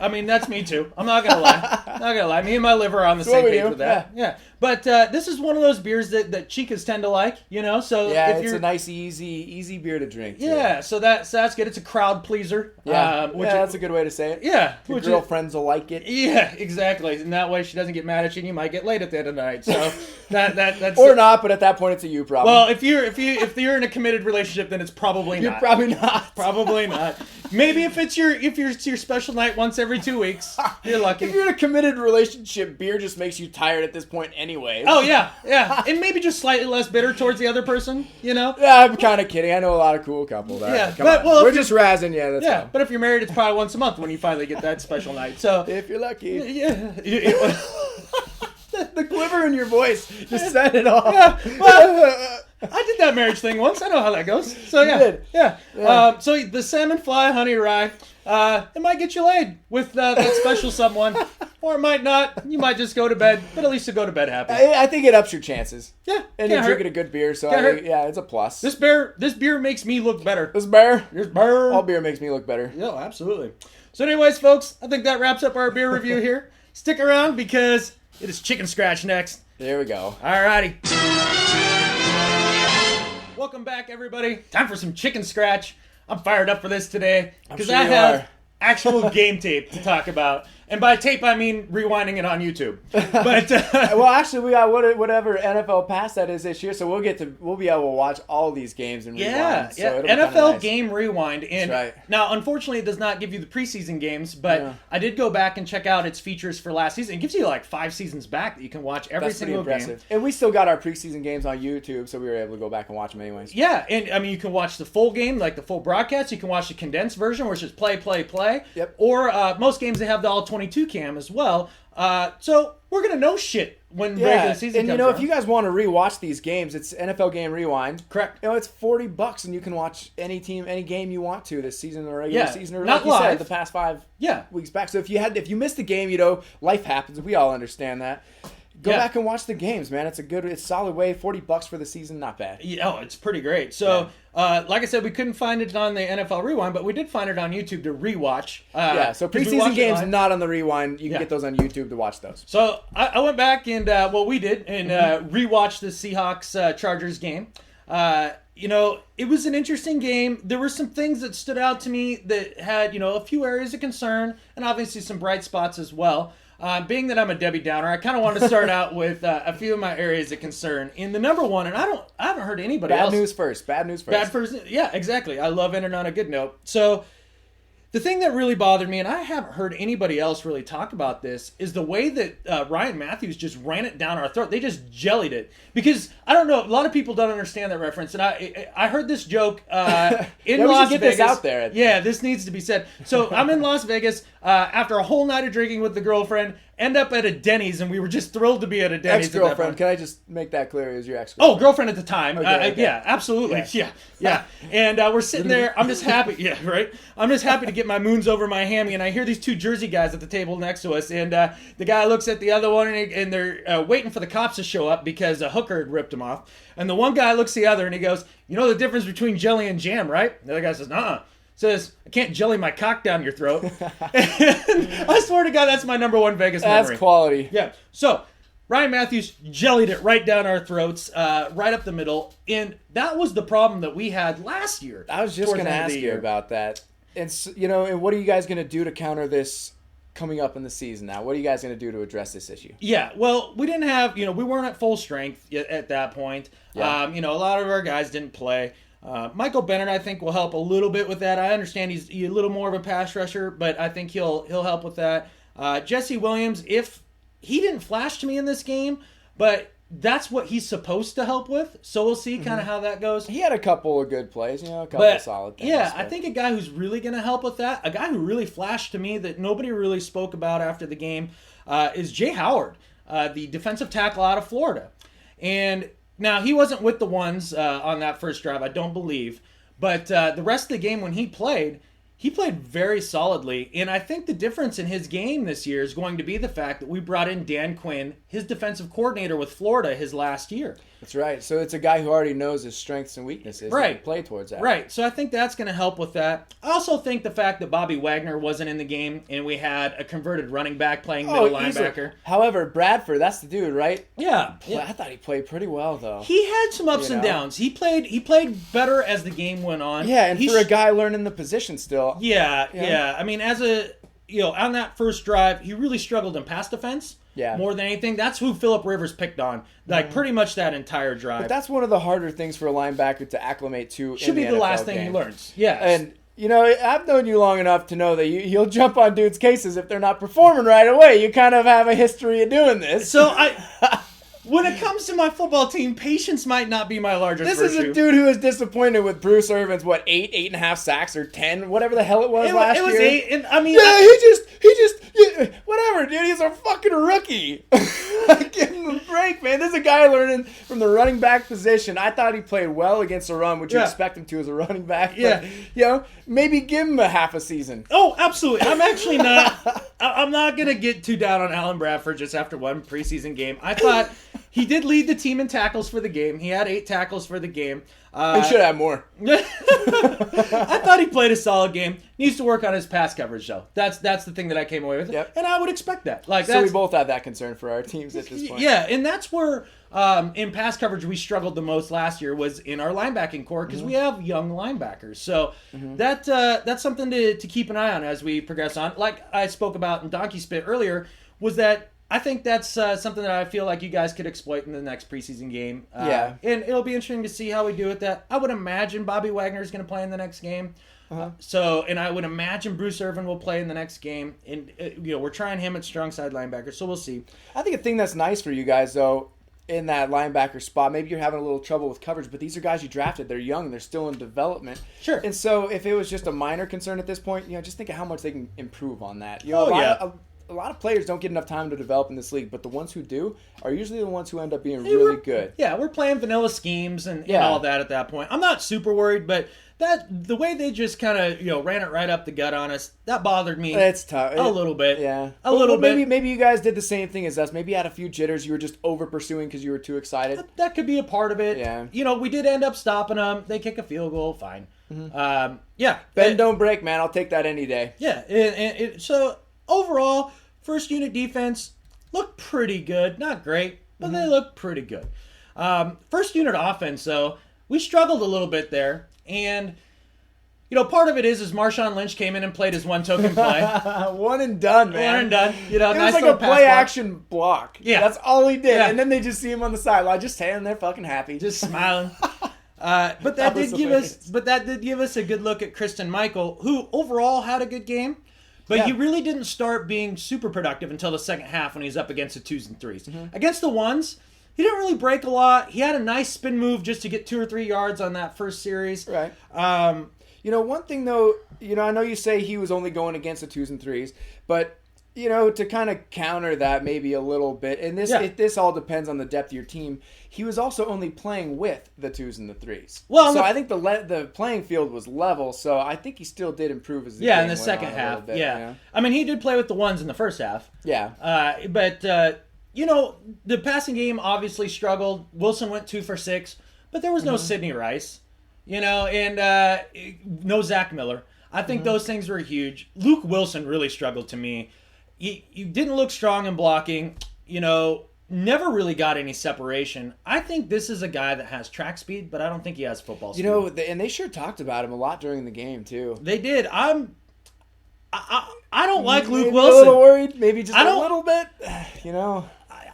mean, that's me too. I'm not going to lie. Me and my liver are on the same page with that. Yeah. But this is one of those beers that chicas tend to like, so it's a nice, easy beer to drink. Yeah, so that's good. It's a crowd pleaser. Yeah, that's a good way to say it. Yeah. Your girlfriends will like it. Yeah, exactly. And that way she doesn't get mad at you and you might get laid at the end of the night. So that's or not, but at that point it's a you problem. Well, if you're in a committed relationship, then it's probably not. You're probably not. Probably not. Maybe if it's your special night once every 2 weeks, you're lucky. If you're in a committed relationship, beer just makes you tired at this point anyway. Oh yeah. And maybe just slightly less bitter towards the other person, Yeah, I'm kind of kidding. I know a lot of cool couples. Yeah, we're just razzing you. That's fine. But if you're married, it's probably once a month when you finally get that special night. So if you're lucky. Yeah. The quiver in your voice just set it off. Yeah. Well, I did that marriage thing once. I know how that goes. So yeah. You did. Yeah. So the Salmon Fly Honey Rye, it might get you laid with that special someone, or it might not. You might just go to bed, but at least you go to bed happy. I think it ups your chances. Yeah. And you're drinking a good beer, so it's a plus. This beer makes me look better. This beer? All beer makes me look better. Yeah, absolutely. So anyways, folks, I think that wraps up our beer review here. Stick around because it is Chicken Scratch next. There we go. Alrighty. Welcome back, everybody. Time for some Chicken Scratch. I'm fired up for this today because I have actual game tape to talk about. And by tape, I mean rewinding it on YouTube. But well, actually, we got whatever NFL Pass that is this year, so we'll be able to watch all these games and rewind. Yeah, so NFL Game Rewind. And that's right. Now, unfortunately, it does not give you the preseason games, but I did go back and check out its features for last season. It gives you like 5 seasons back that you can watch every single game. And we still got our preseason games on YouTube, so we were able to go back and watch them anyways. Yeah, and I mean, you can watch the full game, like the full broadcast. You can watch the condensed version, where it's just play. Yep. Or most games, they have the all-22 cam as well. So we're going to know shit when regular season comes around. If you guys want to rewatch these games, it's NFL Game Rewind. Correct. It's $40 and you can watch any team, any game you want to this season or regular season, or not like you live. said, the past 5 weeks back. So if you missed the game, life happens. We all understand that. Go back and watch the games, man. It's solid way. $40 for the season, not bad. Yeah, it's pretty great. So, like I said, we couldn't find it on the NFL Rewind, but we did find it on YouTube to rewatch. So preseason games not on the Rewind. You can get those on YouTube to watch those. So I went back and we did and rewatched the Seahawks Chargers game. It was an interesting game. There were some things that stood out to me that had, a few areas of concern and obviously some bright spots as well. Being that I'm a Debbie Downer, I kind of want to start out with a few of my areas of concern. In the number one, and I haven't heard anybody else. Bad news first. Bad first. Yeah, exactly. I love ending on a good note. So the thing that really bothered me, and I haven't heard anybody else really talk about this, is the way that Ryan Matthews just ran it down our throat. They just jellied it. Because, I don't know, a lot of people don't understand that reference. And I heard this joke in Las Vegas. This out there. Yeah, this needs to be said. So I'm in Las Vegas after a whole night of drinking with the girlfriend, end up at a Denny's, and we were just thrilled to be at a Denny's. Ex-girlfriend. Can I just make that clear? Is your ex-girlfriend? Oh, girlfriend at the time. Okay. Yeah, absolutely. Yeah. And we're sitting there. I'm just happy. Yeah, right? I'm just happy to get my moons over my hammy, and I hear these two Jersey guys at the table next to us, and the guy looks at the other one, and they're waiting for the cops to show up because a hooker had ripped him off. And the one guy looks at the other, and he goes, "You know the difference between jelly and jam, right?" The other guy says, "Nuh-uh." Says, "I can't jelly my cock down your throat." I swear to God, that's my number one Vegas memory. That's quality. Yeah. So, Ryan Matthews jellied it right down our throats, right up the middle. And that was the problem that we had last year. I was just going to ask you about that. And, and what are you guys going to do to counter this coming up in the season now? What are you guys going to do to address this issue? Yeah, well, we didn't have, we weren't at full strength at that point. Yeah. A lot of our guys didn't play. Michael Bennett, I think, will help a little bit with that. I understand he's a little more of a pass rusher, but I think he'll help with that. Jesse Williams, if he didn't flash to me in this game, but that's what he's supposed to help with. So we'll see kind of how that goes. He had a couple of good plays, a couple of solid things. Yeah, I think a guy who's really going to help with that, a guy who really flashed to me that nobody really spoke about after the game, is Jay Howard, the defensive tackle out of Florida. And now, he wasn't with the ones on that first drive, I don't believe. But the rest of the game when he played very solidly. And I think the difference in his game this year is going to be the fact that we brought in Dan Quinn, his defensive coordinator with Florida, his last year. That's right. So it's a guy who already knows his strengths and weaknesses. Right. And play towards that. Right. So I think that's going to help with that. I also think the fact that Bobby Wagner wasn't in the game and we had a converted running back playing middle linebacker. However, Bradford, that's the dude, right? Yeah. I thought he played pretty well, though. He had some ups and downs. He played better as the game went on. Yeah, and for a guy learning the position still. Yeah. I mean, as on that first drive, he really struggled in pass defense. Yeah. More than anything. That's who Phillip Rivers picked on. Like, pretty much that entire drive. But that's one of the harder things for a linebacker to acclimate to. Should be the last thing he learns. Yeah. And, I've known you long enough to know that you'll jump on dudes' cases if they're not performing right away. You kind of have a history of doing this. So, when it comes to my football team, patience might not be my largest virtue. This is a dude who is disappointed with Bruce Irvin's, 8.5 sacks or 10, whatever the hell it was last year. It was 8, and I mean... Yeah, whatever, dude, he's a fucking rookie. Give him a break, man. This is a guy learning from the running back position. I thought he played well against the run, which you expect him to as a running back. But, maybe give him a half a season. Oh, absolutely. I'm actually not... I'm not going to get too down on Alan Bradford just after one preseason game. I thought... He did lead the team in tackles for the game. He had 8 tackles for the game. He should have more. I thought he played a solid game. Needs to work on his pass coverage, though. That's the thing that I came away with. Yep. And I would expect that. So we both have that concern for our teams at this point. Yeah, and that's where in pass coverage we struggled the most last year was in our linebacking core because we have young linebackers. So that's something to keep an eye on as we progress on. Like I spoke about in Donkie Spit earlier, was that I think that's something that I feel like you guys could exploit in the next preseason game. And it'll be interesting to see how we do with that. I would imagine Bobby Wagner is going to play in the next game. And I would imagine Bruce Irvin will play in the next game. And, we're trying him at strong side linebacker, so we'll see. I think a thing that's nice for you guys, though, in that linebacker spot, maybe you're having a little trouble with coverage, but these are guys you drafted. They're young. They're still in development. Sure. And so if it was just a minor concern at this point, just think of how much they can improve on that. A lot of players don't get enough time to develop in this league, but the ones who do are usually the ones who end up being really good. Yeah, we're playing vanilla schemes and all that at that point. I'm not super worried, but the way they just kind of ran it right up the gut on us, that bothered me. It's tough. A little bit. Yeah. A little bit. Maybe you guys did the same thing as us. Maybe you had a few jitters. You were just over pursuing because you were too excited. That could be a part of it. Yeah. We did end up stopping them. They kick a field goal. Fine. Bend, don't break, man. I'll take that any day. Yeah. So overall, first unit defense looked pretty good. Not great, but they looked pretty good. First unit offense, though, we struggled a little bit there. And, part of it is Marshawn Lynch came in and played his one token play. One and done, man. One and done. It nice was like a play-action block. Yeah. That's all he did. Yeah. And then they just see him on the sideline, just standing there fucking happy. Just smiling. But that did give us a good look at Christian Michael, who overall had a good game. But he really didn't start being super productive until the second half when he was up against the 2s and 3s. Mm-hmm. Against the 1s, he didn't really break a lot. He had a nice spin move just to get 2 or 3 yards on that first series. Right. One thing, though, I know you say he was only going against the 2s and 3s, but, to kind of counter that maybe a little bit, and this all depends on the depth of your team, he was also only playing with the 2s and the 3s. Well, so I think the playing field was level, so I think he still did improve as the game in the second half. Bit, I mean, he did play with the 1s in the first half. Yeah. But the passing game obviously struggled. Wilson went 2 for 6, but there was no Sidney Rice, and no Zach Miller. I think those things were huge. Luke Wilson really struggled to me. You didn't look strong in blocking, never really got any separation. I think this is a guy that has track speed, but I don't think he has football speed. And they sure talked about him a lot during the game, too. They did. I don't like Luke Wilson. Wilson. A little worried, maybe just a little bit,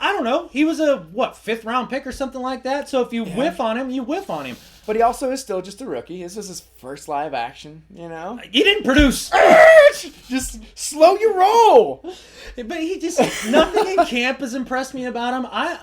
I don't know. He was a, 5th round pick or something like that? So if you whiff on him, you whiff on him. But he also is still just a rookie. This was his first live action, He didn't produce. Just slow your roll. But he just, nothing in camp has impressed me about him. I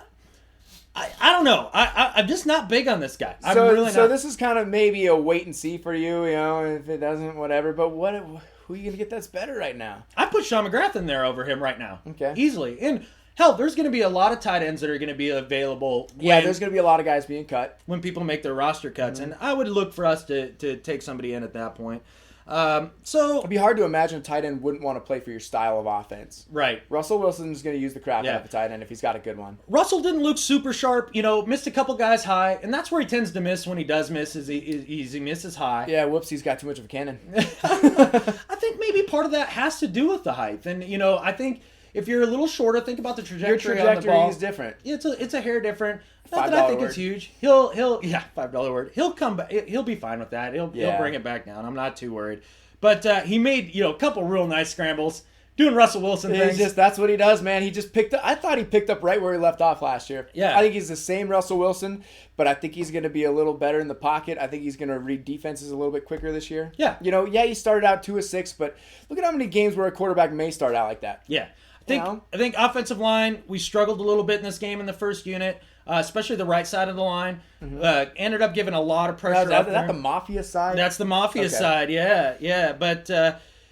don't know. I'm just not big on this guy. I'm really not. So this is kind of maybe a wait and see for you, if it doesn't, whatever. But who are you going to get that's better right now? I put Sean McGrath in there over him right now. Okay. Easily. And hell, there's going to be a lot of tight ends that are going to be available. There's going to be a lot of guys being cut. When people make their roster cuts. And I would look for us to take somebody in at that point. So it'd be hard to imagine a tight end wouldn't want to play for your style of offense. Right. Russell Wilson's going to use the crap out of a tight end if he's got a good one. Russell didn't look super sharp, missed a couple guys high, and that's where he tends to miss when he does miss is he misses high. Yeah, whoops, he's got too much of a cannon. I think maybe part of that has to do with the height. And, I think if you're a little shorter, think about the trajectory on the ball. Is different. It's a hair different. $5 Not that I think word. It's huge. He'll $5 word. He'll come back. He'll be fine with that. He'll bring it back down. I'm not too worried. But he made a couple real nice scrambles, doing Russell Wilson things. That's what he does, man. He just picked up. I thought he picked up right where he left off last year. Yeah, I think he's the same Russell Wilson, but I think he's going to be a little better in the pocket. I think he's going to read defenses a little bit quicker this year. Yeah, he started out 2 of 6, but look at how many games where a quarterback may start out like that. Yeah, I think offensive line, we struggled a little bit in this game in the first unit. Especially the right side of the line. Ended up giving a lot of pressure. Is that the Mafia side? That's the Mafia side, yeah. But,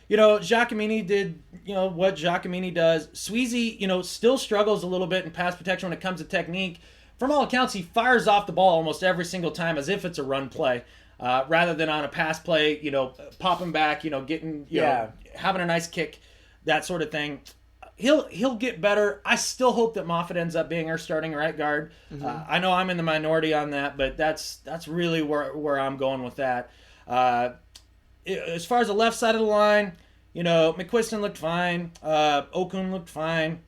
Giacomini did, what Giacomini does. Sweezy, still struggles a little bit in pass protection when it comes to technique. From all accounts, he fires off the ball almost every single time as if it's a run play. Rather than on a pass play, popping back, getting, having a nice kick, that sort of thing. He'll get better. I still hope that Moffitt ends up being our starting right guard. I know I'm in the minority on that, but that's really where I'm going with that. As far as the left side of the line, McQuiston looked fine. Okun looked fine.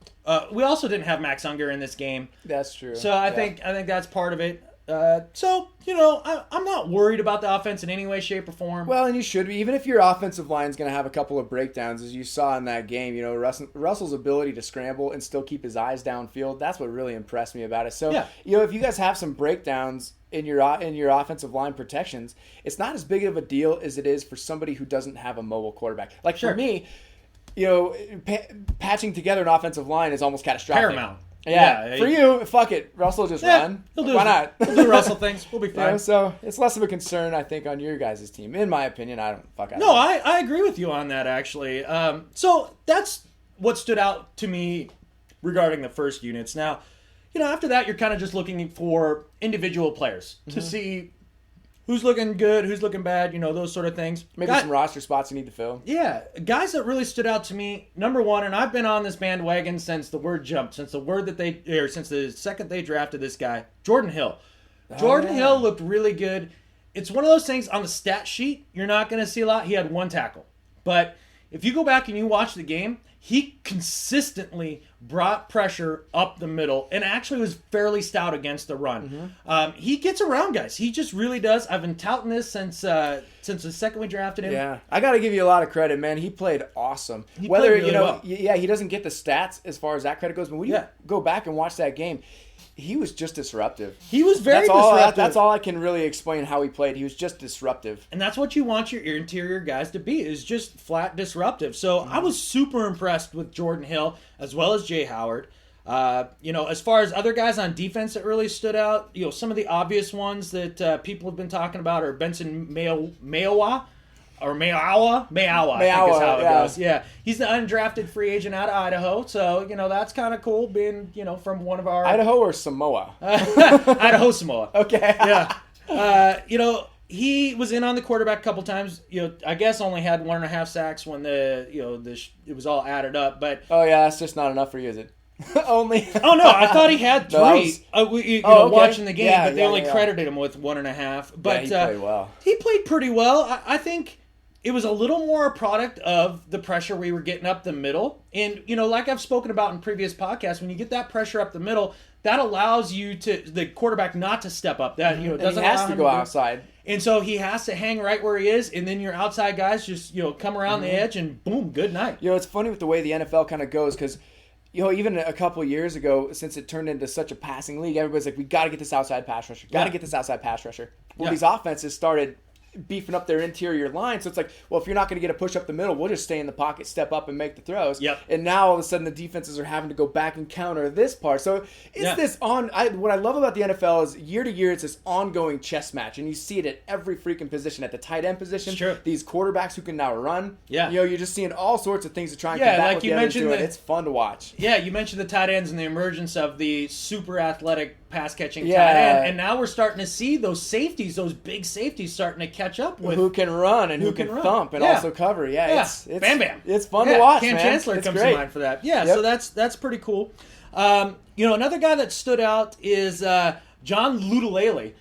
We also didn't have Max Unger in this game. That's true. So I think that's part of it. I'm not worried about the offense in any way, shape, or form. Well, and you should be. Even if your offensive line is going to have a couple of breakdowns, as you saw in that game, Russell's ability to scramble and still keep his eyes downfield, that's what really impressed me about it. So, if you guys have some breakdowns in your offensive line protections, it's not as big of a deal as it is for somebody who doesn't have a mobile quarterback. Like for me, patching together an offensive line is almost catastrophic. Paramount. Yeah, for you, fuck it. Russell just run. Why not? He'll do Russell things. We'll be fine. So it's less of a concern, I think, on your guys' team. In my opinion, I don't fuck out. No, I agree with you on that, actually. So that's what stood out to me regarding the first units. Now, after that, you're kind of just looking for individual players to see who's looking good, who's looking bad, those sort of things. Maybe some roster spots you need to fill. Yeah. Guys that really stood out to me, number one, and I've been on this bandwagon since the word jumped, since the second they drafted this guy, Jordan Hill. Jordan Hill looked really good. It's one of those things on the stat sheet, you're not going to see a lot. He had 1 tackle. But if you go back and you watch the game, he consistently brought pressure up the middle and actually was fairly stout against the run. He gets around guys. He just really does. I've been touting this since the second we drafted him. Yeah, I got to give you a lot of credit, man. He played awesome. He played really well. Yeah, he doesn't get the stats as far as that credit goes, but when you go back and watch that game, he was just disruptive. He was very disruptive. That's all I can really explain how he played. He was just disruptive. And that's what you want your interior guys to be, is just flat disruptive. So I was super impressed with Jordan Hill as well as Jay Howard. As far as other guys on defense that really stood out, some of the obvious ones that people have been talking about are Benson Mayowa. Or Mayowa, I think is how it goes. Yeah, he's the undrafted free agent out of Idaho, so that's kind of cool being from one of our Idaho or Samoa. Idaho Samoa. Okay. Yeah. He was in on the quarterback a couple times. I guess only had 1.5 sacks when it was all added up. But that's just not enough for you, is it? Only. Oh no, I thought he had 3. Watching the game, but they only credited him with 1.5. But he played well. He played pretty well. I think it was a little more a product of the pressure we were getting up the middle. And, like I've spoken about in previous podcasts, when you get that pressure up the middle, that allows the quarterback not to step up. That, doesn't and he has to go outside. And so he has to hang right where he is, and then your outside guys just, come around the edge and boom, good night. It's funny with the way the NFL kind of goes, because even a couple of years ago, since it turned into such a passing league, everybody's like, we got to get this outside pass rusher. Well, these offenses started beefing up their interior line, so it's like, well, if you're not going to get a push up the middle, we'll just stay in the pocket, step up, and make the throws. And now all of a sudden the defenses are having to go back and counter this part. So it's what I love about the NFL is year to year it's this ongoing chess match, and you see it at every freaking position. At the tight end position, these quarterbacks who can now run. You're just seeing all sorts of things to try and combat like what you the others mentioned do, and it's fun to watch. Yeah, you mentioned the tight ends and the emergence of the super athletic pass catching tight end, and now we're starting to see those big safeties starting to catch up with who can run and who can thump and also cover. It's bam bam. It's fun to watch. Cam man. Chancellor it's comes great. to mind for that. So that's pretty cool. Another guy that stood out is John Lotulelei,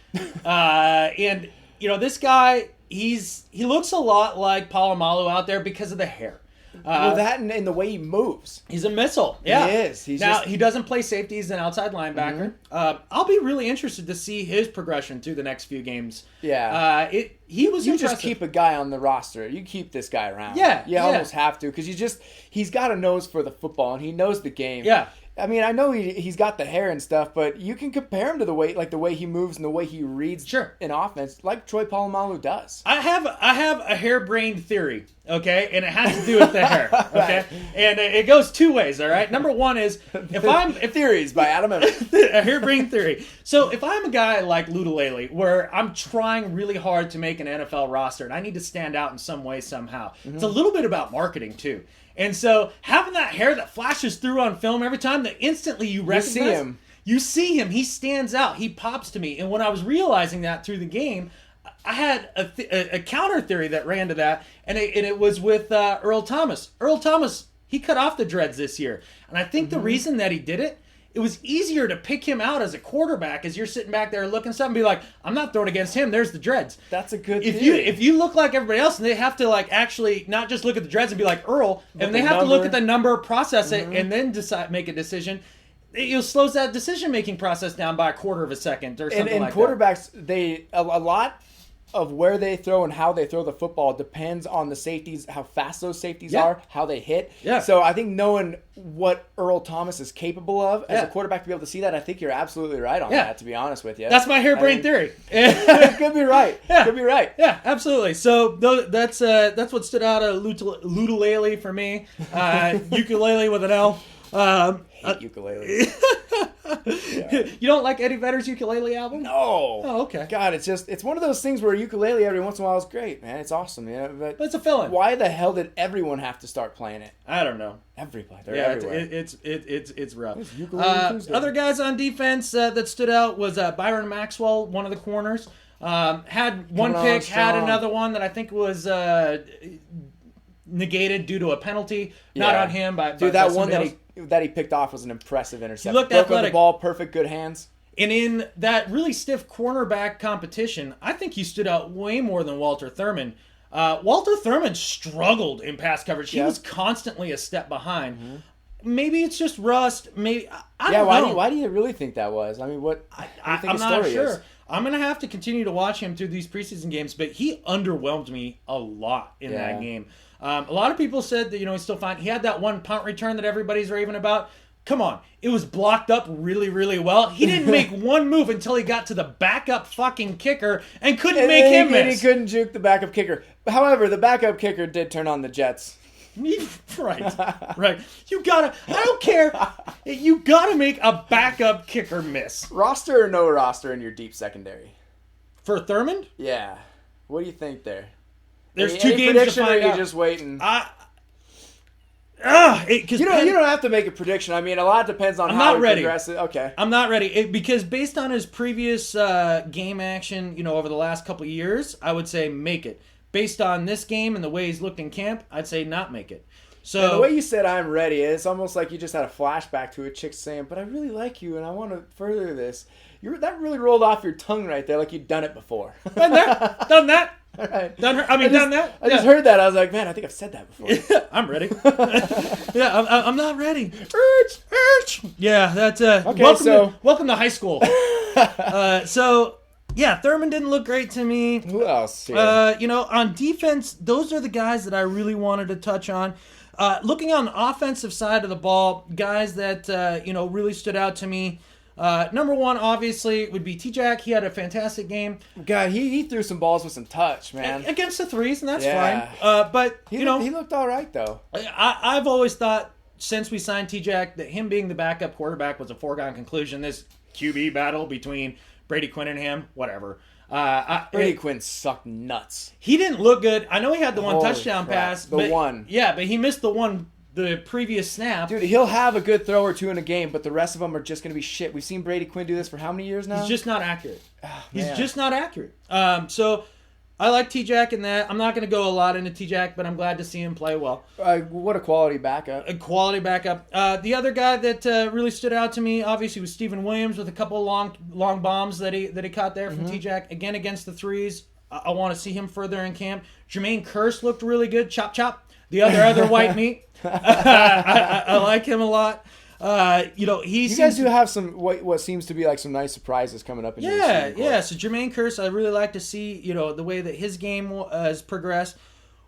and this guy he looks a lot like Polamalu out there because of the hair. That and the way he moves. He's a missile. Yeah. He is. He doesn't play safety. He's an outside linebacker. I'll be really interested to see his progression through the next few games. Yeah. He was You impressive. just keep a guy on the roster. You keep this guy around. Yeah. You almost have to, because he's got a nose for the football, and he knows the game. Yeah. I mean, I know he's got the hair and stuff, but you can compare him to the way he moves and the way he reads in offense, like Troy Polamalu does. I have a harebrained theory, okay, and it has to do with the hair, okay, and it goes two ways, all right. Number one is if theories by Adam Emmett. A harebrained theory. So if I'm a guy like Lotulelei, where I'm trying really hard to make an NFL roster and I need to stand out in some way somehow, it's a little bit about marketing too. And so having that hair that flashes through on film every time, that instantly you recognize, you see him, he stands out, he pops to me. And when I was realizing that through the game, I had a counter theory that ran to that, and it was with Earl Thomas. Earl Thomas, he cut off the dreads this year. And I think the reason that he did it was easier to pick him out as a quarterback as you're sitting back there looking stuff and be like, I'm not throwing against him, there's the dreads. That's a good theory. If you look like everybody else and they have to actually not just look at the dreads and be like Earl, and they have to look at the number, process it, and then make a decision, it slows that decision-making process down by a quarter of a second or something like that. And quarterbacks, a lot of where they throw and how they throw the football depends on the safeties, how fast those safeties are, how they hit. Yeah. So I think knowing what Earl Thomas is capable of as a quarterback to be able to see that, I think you're absolutely right on that, to be honest with you. That's my harebrained theory. It could be right. Could be right. Yeah, absolutely. So that's what stood out of Lotulelei for me. Ukulele with an L. Hate ukulele. You don't like Eddie Vedder's ukulele album? No. Oh, okay. God, it's one of those things where ukulele every once in a while is great, man. It's awesome, but it's a fill-in. Why the hell did everyone have to start playing it? I don't know. Everybody, they're everywhere. It's rough. It's other guys on defense that stood out was Byron Maxwell, one of the corners. Had one pick, had another one that I think was negated due to a penalty. Not on him, but that one that he picked off was an impressive interception. He looked athletic. The ball, perfect, good hands. And in that really stiff cornerback competition, I think he stood out way more than Walter Thurman. Walter Thurman struggled in pass coverage. He Yeah. was constantly a step behind. Mm-hmm. Maybe it's just rust. Maybe I don't know. Why do you really think that was? I mean, what do you think I'm his not story sure. is? I'm going to have to continue to watch him through these preseason games, but he underwhelmed me a lot in that game. A lot of people said that, he's still fine. He had that one punt return that everybody's raving about. Come on. It was blocked up really, really well. He didn't make one move until he got to the backup fucking kicker and couldn't make him miss. And he couldn't juke the backup kicker. However, the backup kicker did turn on the Jets. Right. I don't care. You gotta make a backup kicker miss. Roster or no roster in your deep secondary? For Thurman? Yeah. What do you think there? There's any two games to prediction, find or are you out. just waiting? You don't have to make a prediction. I mean, a lot depends on how he progresses. Okay. I'm not ready. Because based on his previous game action, over the last couple of years, I would say make it. Based on this game and the way he's looked in camp, I'd say not make it. So and the way you said I'm ready, it's almost like you just had a flashback to a chick saying, but I really like you and I want to further this. That really rolled off your tongue right there like you'd done it before. Done that. All right. Done that. I just heard that. I was like, man, I think I've said that before. I'm ready. I'm not ready. Urge. Yeah, that's okay, welcome to high school. Thurman didn't look great to me. Who else? Here? On defense, those are the guys that I really wanted to touch on. Looking on the offensive side of the ball, guys that really stood out to me. Number one, obviously, would be T-Jack. He had a fantastic game. God, he threw some balls with some touch, man. Against the threes, and that's fine. But he looked all right though. I've always thought since we signed T-Jack that him being the backup quarterback was a foregone conclusion. This QB battle between Brady Quinn and him, whatever. Brady Quinn sucked nuts. He didn't look good. I know he had the one Holy touchdown crap. pass. One. Yeah, but he missed the previous snap. Dude, he'll have a good throw or two in a game, but the rest of them are just going to be shit. We've seen Brady Quinn do this for how many years now? He's just not accurate. Oh, He's just not accurate. So I like T-Jack in that. I'm not going to go a lot into T-Jack, but I'm glad to see him play well. What a quality backup. A quality backup. The other guy that really stood out to me, obviously, was Stephen Williams with a couple of long bombs that he caught there from T-Jack. Again, against the threes. I want to see him further in camp. Jermaine Kearse looked really good. Chop, chop. The other white meat. I like him a lot. You guys do have some what seems to be like some nice surprises coming up in your receiving corps. So Jermaine Kearse, I really like to see the way that his game has progressed.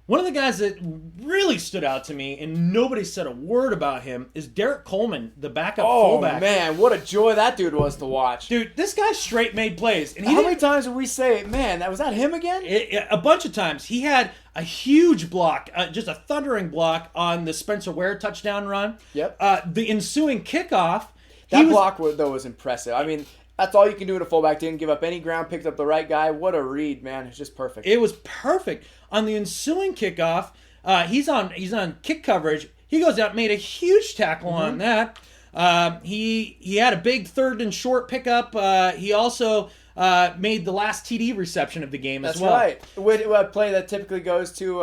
One of the guys that really stood out to me, and nobody said a word about him, is Derrick Coleman, the backup fullback. Oh man, what a joy that dude was to watch. Dude, this guy straight made plays. And how many times did we say, man, was that him again? A bunch of times. He had a huge block, just a thundering block on the Spencer Ware touchdown run. Yep. The ensuing kickoff. That block, though, was impressive. I mean, that's all you can do in a fullback. Didn't give up any ground, picked up the right guy. What a read, man. It's just perfect. It was perfect. On the ensuing kickoff, he's on kick coverage. He goes out, made a huge tackle on that. He had a big third and short pickup. He also made the last TD reception of the game as well. That's right. A play that typically goes to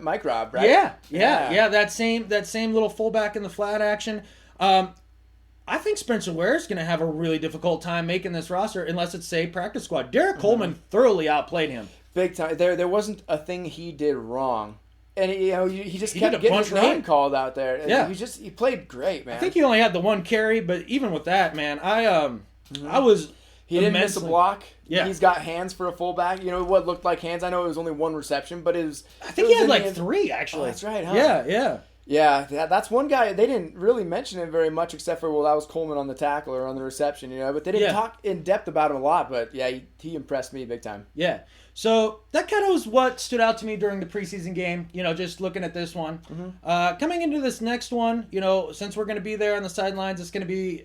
microb, right? Yeah. That same little fullback in the flat action. I think Spencer Ware is going to have a really difficult time making this roster unless it's, say, practice squad. Derrick Coleman thoroughly outplayed him. Big time. There wasn't a thing he did wrong. And he just kept getting his name called out there. Yeah. He played great, man. I think he only had the one carry, but even with that, man, I was He didn't miss a block. Yeah. He's got hands for a fullback. What looked like hands. I know it was only one reception, but it was... I think he had like three, actually. Oh, that's right, huh? Yeah. Yeah, that's one guy. They didn't really mention him very much, except for, that was Coleman on the tackle or on the reception, But they didn't talk in depth about him a lot. But yeah, he impressed me big time. Yeah. So that kind of was what stood out to me during the preseason game. Just looking at this one, coming into this next one, since we're going to be there on the sidelines, it's going to be,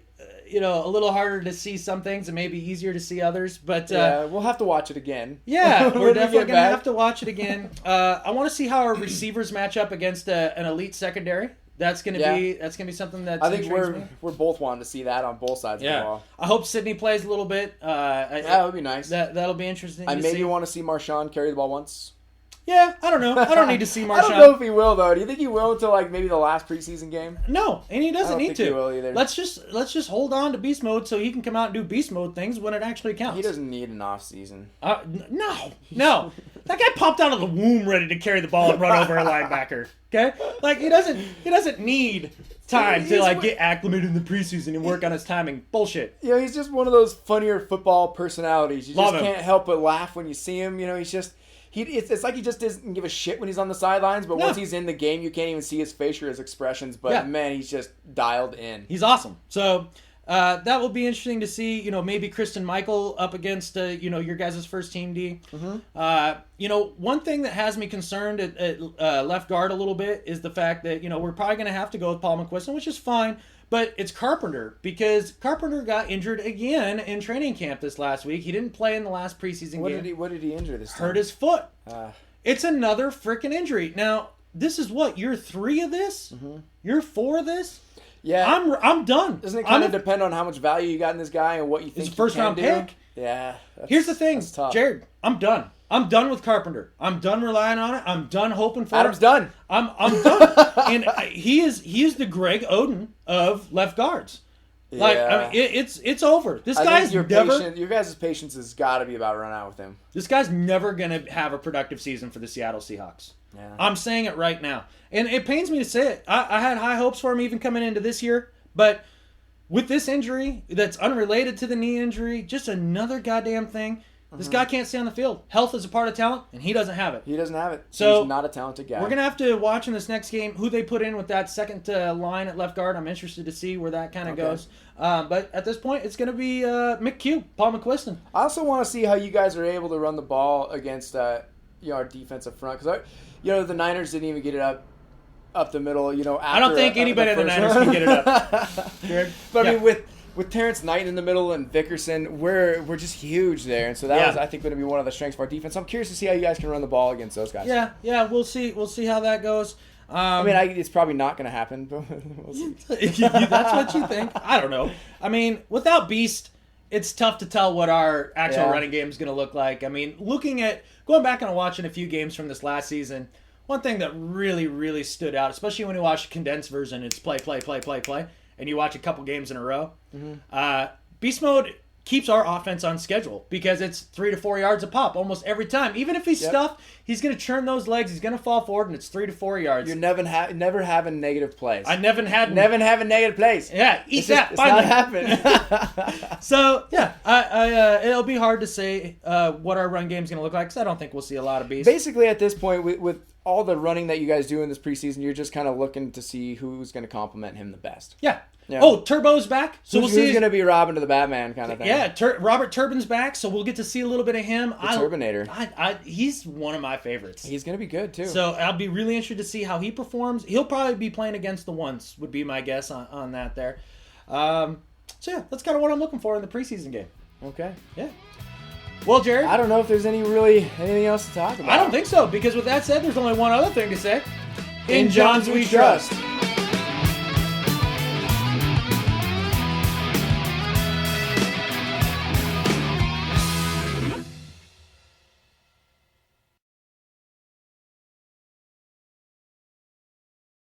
a little harder to see some things and maybe easier to see others. But we'll have to watch it again. Yeah, we're definitely going to have to watch it again. I want to see how our receivers match up against an elite secondary. That's gonna be something that I think we're both wanting to see that on both sides of the ball. I hope Sydney plays a little bit. That would be nice. That'll be interesting. I maybe want to see Marshawn carry the ball once. Yeah, I don't know. I don't need to see Marshawn. I don't know if he will though. Do you think he will until like maybe the last preseason game? No, and he doesn't need to. He will either. Let's just hold on to beast mode so he can come out and do beast mode things when it actually counts. He doesn't need an off season. No. That guy popped out of the womb ready to carry the ball and run over a linebacker. Okay, like he doesn't need time to like get acclimated in the preseason and work on his timing. Bullshit. You know, he's just one of those funnier football personalities. You Love just him. can't help but laugh when you see him. You know, he's just. It's like he just doesn't give a shit when he's on the sidelines, but once he's in the game, you can't even see his face or his expressions. But man, he's just dialed in. He's awesome. So that will be interesting to see. You know, maybe Kristen Michael up against your guys' first team D. Mm-hmm. One thing that has me concerned at left guard a little bit is the fact that we're probably going to have to go with Paul McQuiston, which is fine. But it's Carpenter, because Carpenter got injured again in training camp this last week. He didn't play in the last preseason game. What did he injure this time? Hurt his foot. It's another freaking injury. Now, this is what, year 3 of this? Mm-hmm. Year 4 of this? Yeah. I'm done. Doesn't it kind of depend on how much value you got in this guy and what you think it's a first-round pick. Yeah. Here's the thing, Gerrad. I'm done. I'm done with Carpenter. I'm done relying on it. I'm done hoping for Adam's it. done. I'm done. And he is the Greg Oden of left guards. Like it's over. This guy's your guys' patience has got to be about run out with him. This guy's never gonna have a productive season for the Seattle Seahawks. Yeah. I'm saying it right now, and it pains me to say it. I had high hopes for him even coming into this year, but with this injury that's unrelated to the knee injury, just another goddamn thing. This guy can't stay on the field. Health is a part of talent, and he doesn't have it. He doesn't have it. So he's not a talented guy. We're going to have to watch in this next game who they put in with that second line at left guard. I'm interested to see where that kind of goes. But at this point, it's going to be McQ, Paul McQuiston. I also want to see how you guys are able to run the ball against our defensive front. Because, the Niners didn't even get it up the middle, after I don't think anybody in the Niners can get it up. But I mean, with Terrence Knight in the middle and Vickerson, we're just huge there, and so that was, I think, going to be one of the strengths of our defense. I'm curious to see how you guys can run the ball against those guys. Yeah, we'll see how that goes. It's probably not going to happen, but we'll see. That's what you think. I don't know. I mean, without Beast, it's tough to tell what our actual running game is going to look like. I mean, going back and watching a few games from this last season, one thing that really, really stood out, especially when you watch the condensed version, it's play, and you watch a couple games in a row. Mm-hmm. Beast mode keeps our offense on schedule because it's 3 to 4 yards a pop almost every time. Even if he's stuffed, he's going to churn those legs. He's going to fall forward, and it's 3 to 4 yards. You're never having negative plays. I never having negative plays. Yeah, it's not happening. So it'll be hard to say what our run game is going to look like because I don't think we'll see a lot of Beast. Basically, at this point, with all the running that you guys do in this preseason, you're just kind of looking to see who's going to complement him the best. Yeah. Oh, Turbo's back, so who's going to be Robin to the Batman kind of thing. Yeah, Robert Turbin's back, so we'll get to see a little bit of him. The Turbinator. He's one of my favorites. He's going to be good too. So I'll be really interested to see how he performs. He'll probably be playing against the ones, would be my guess on that there. That's kind of what I'm looking for in the preseason game. Okay. Yeah. Well, Gerrad, I don't know if there's anything else to talk about. I don't think so, because with that said, there's only one other thing to say. In Johns we trust.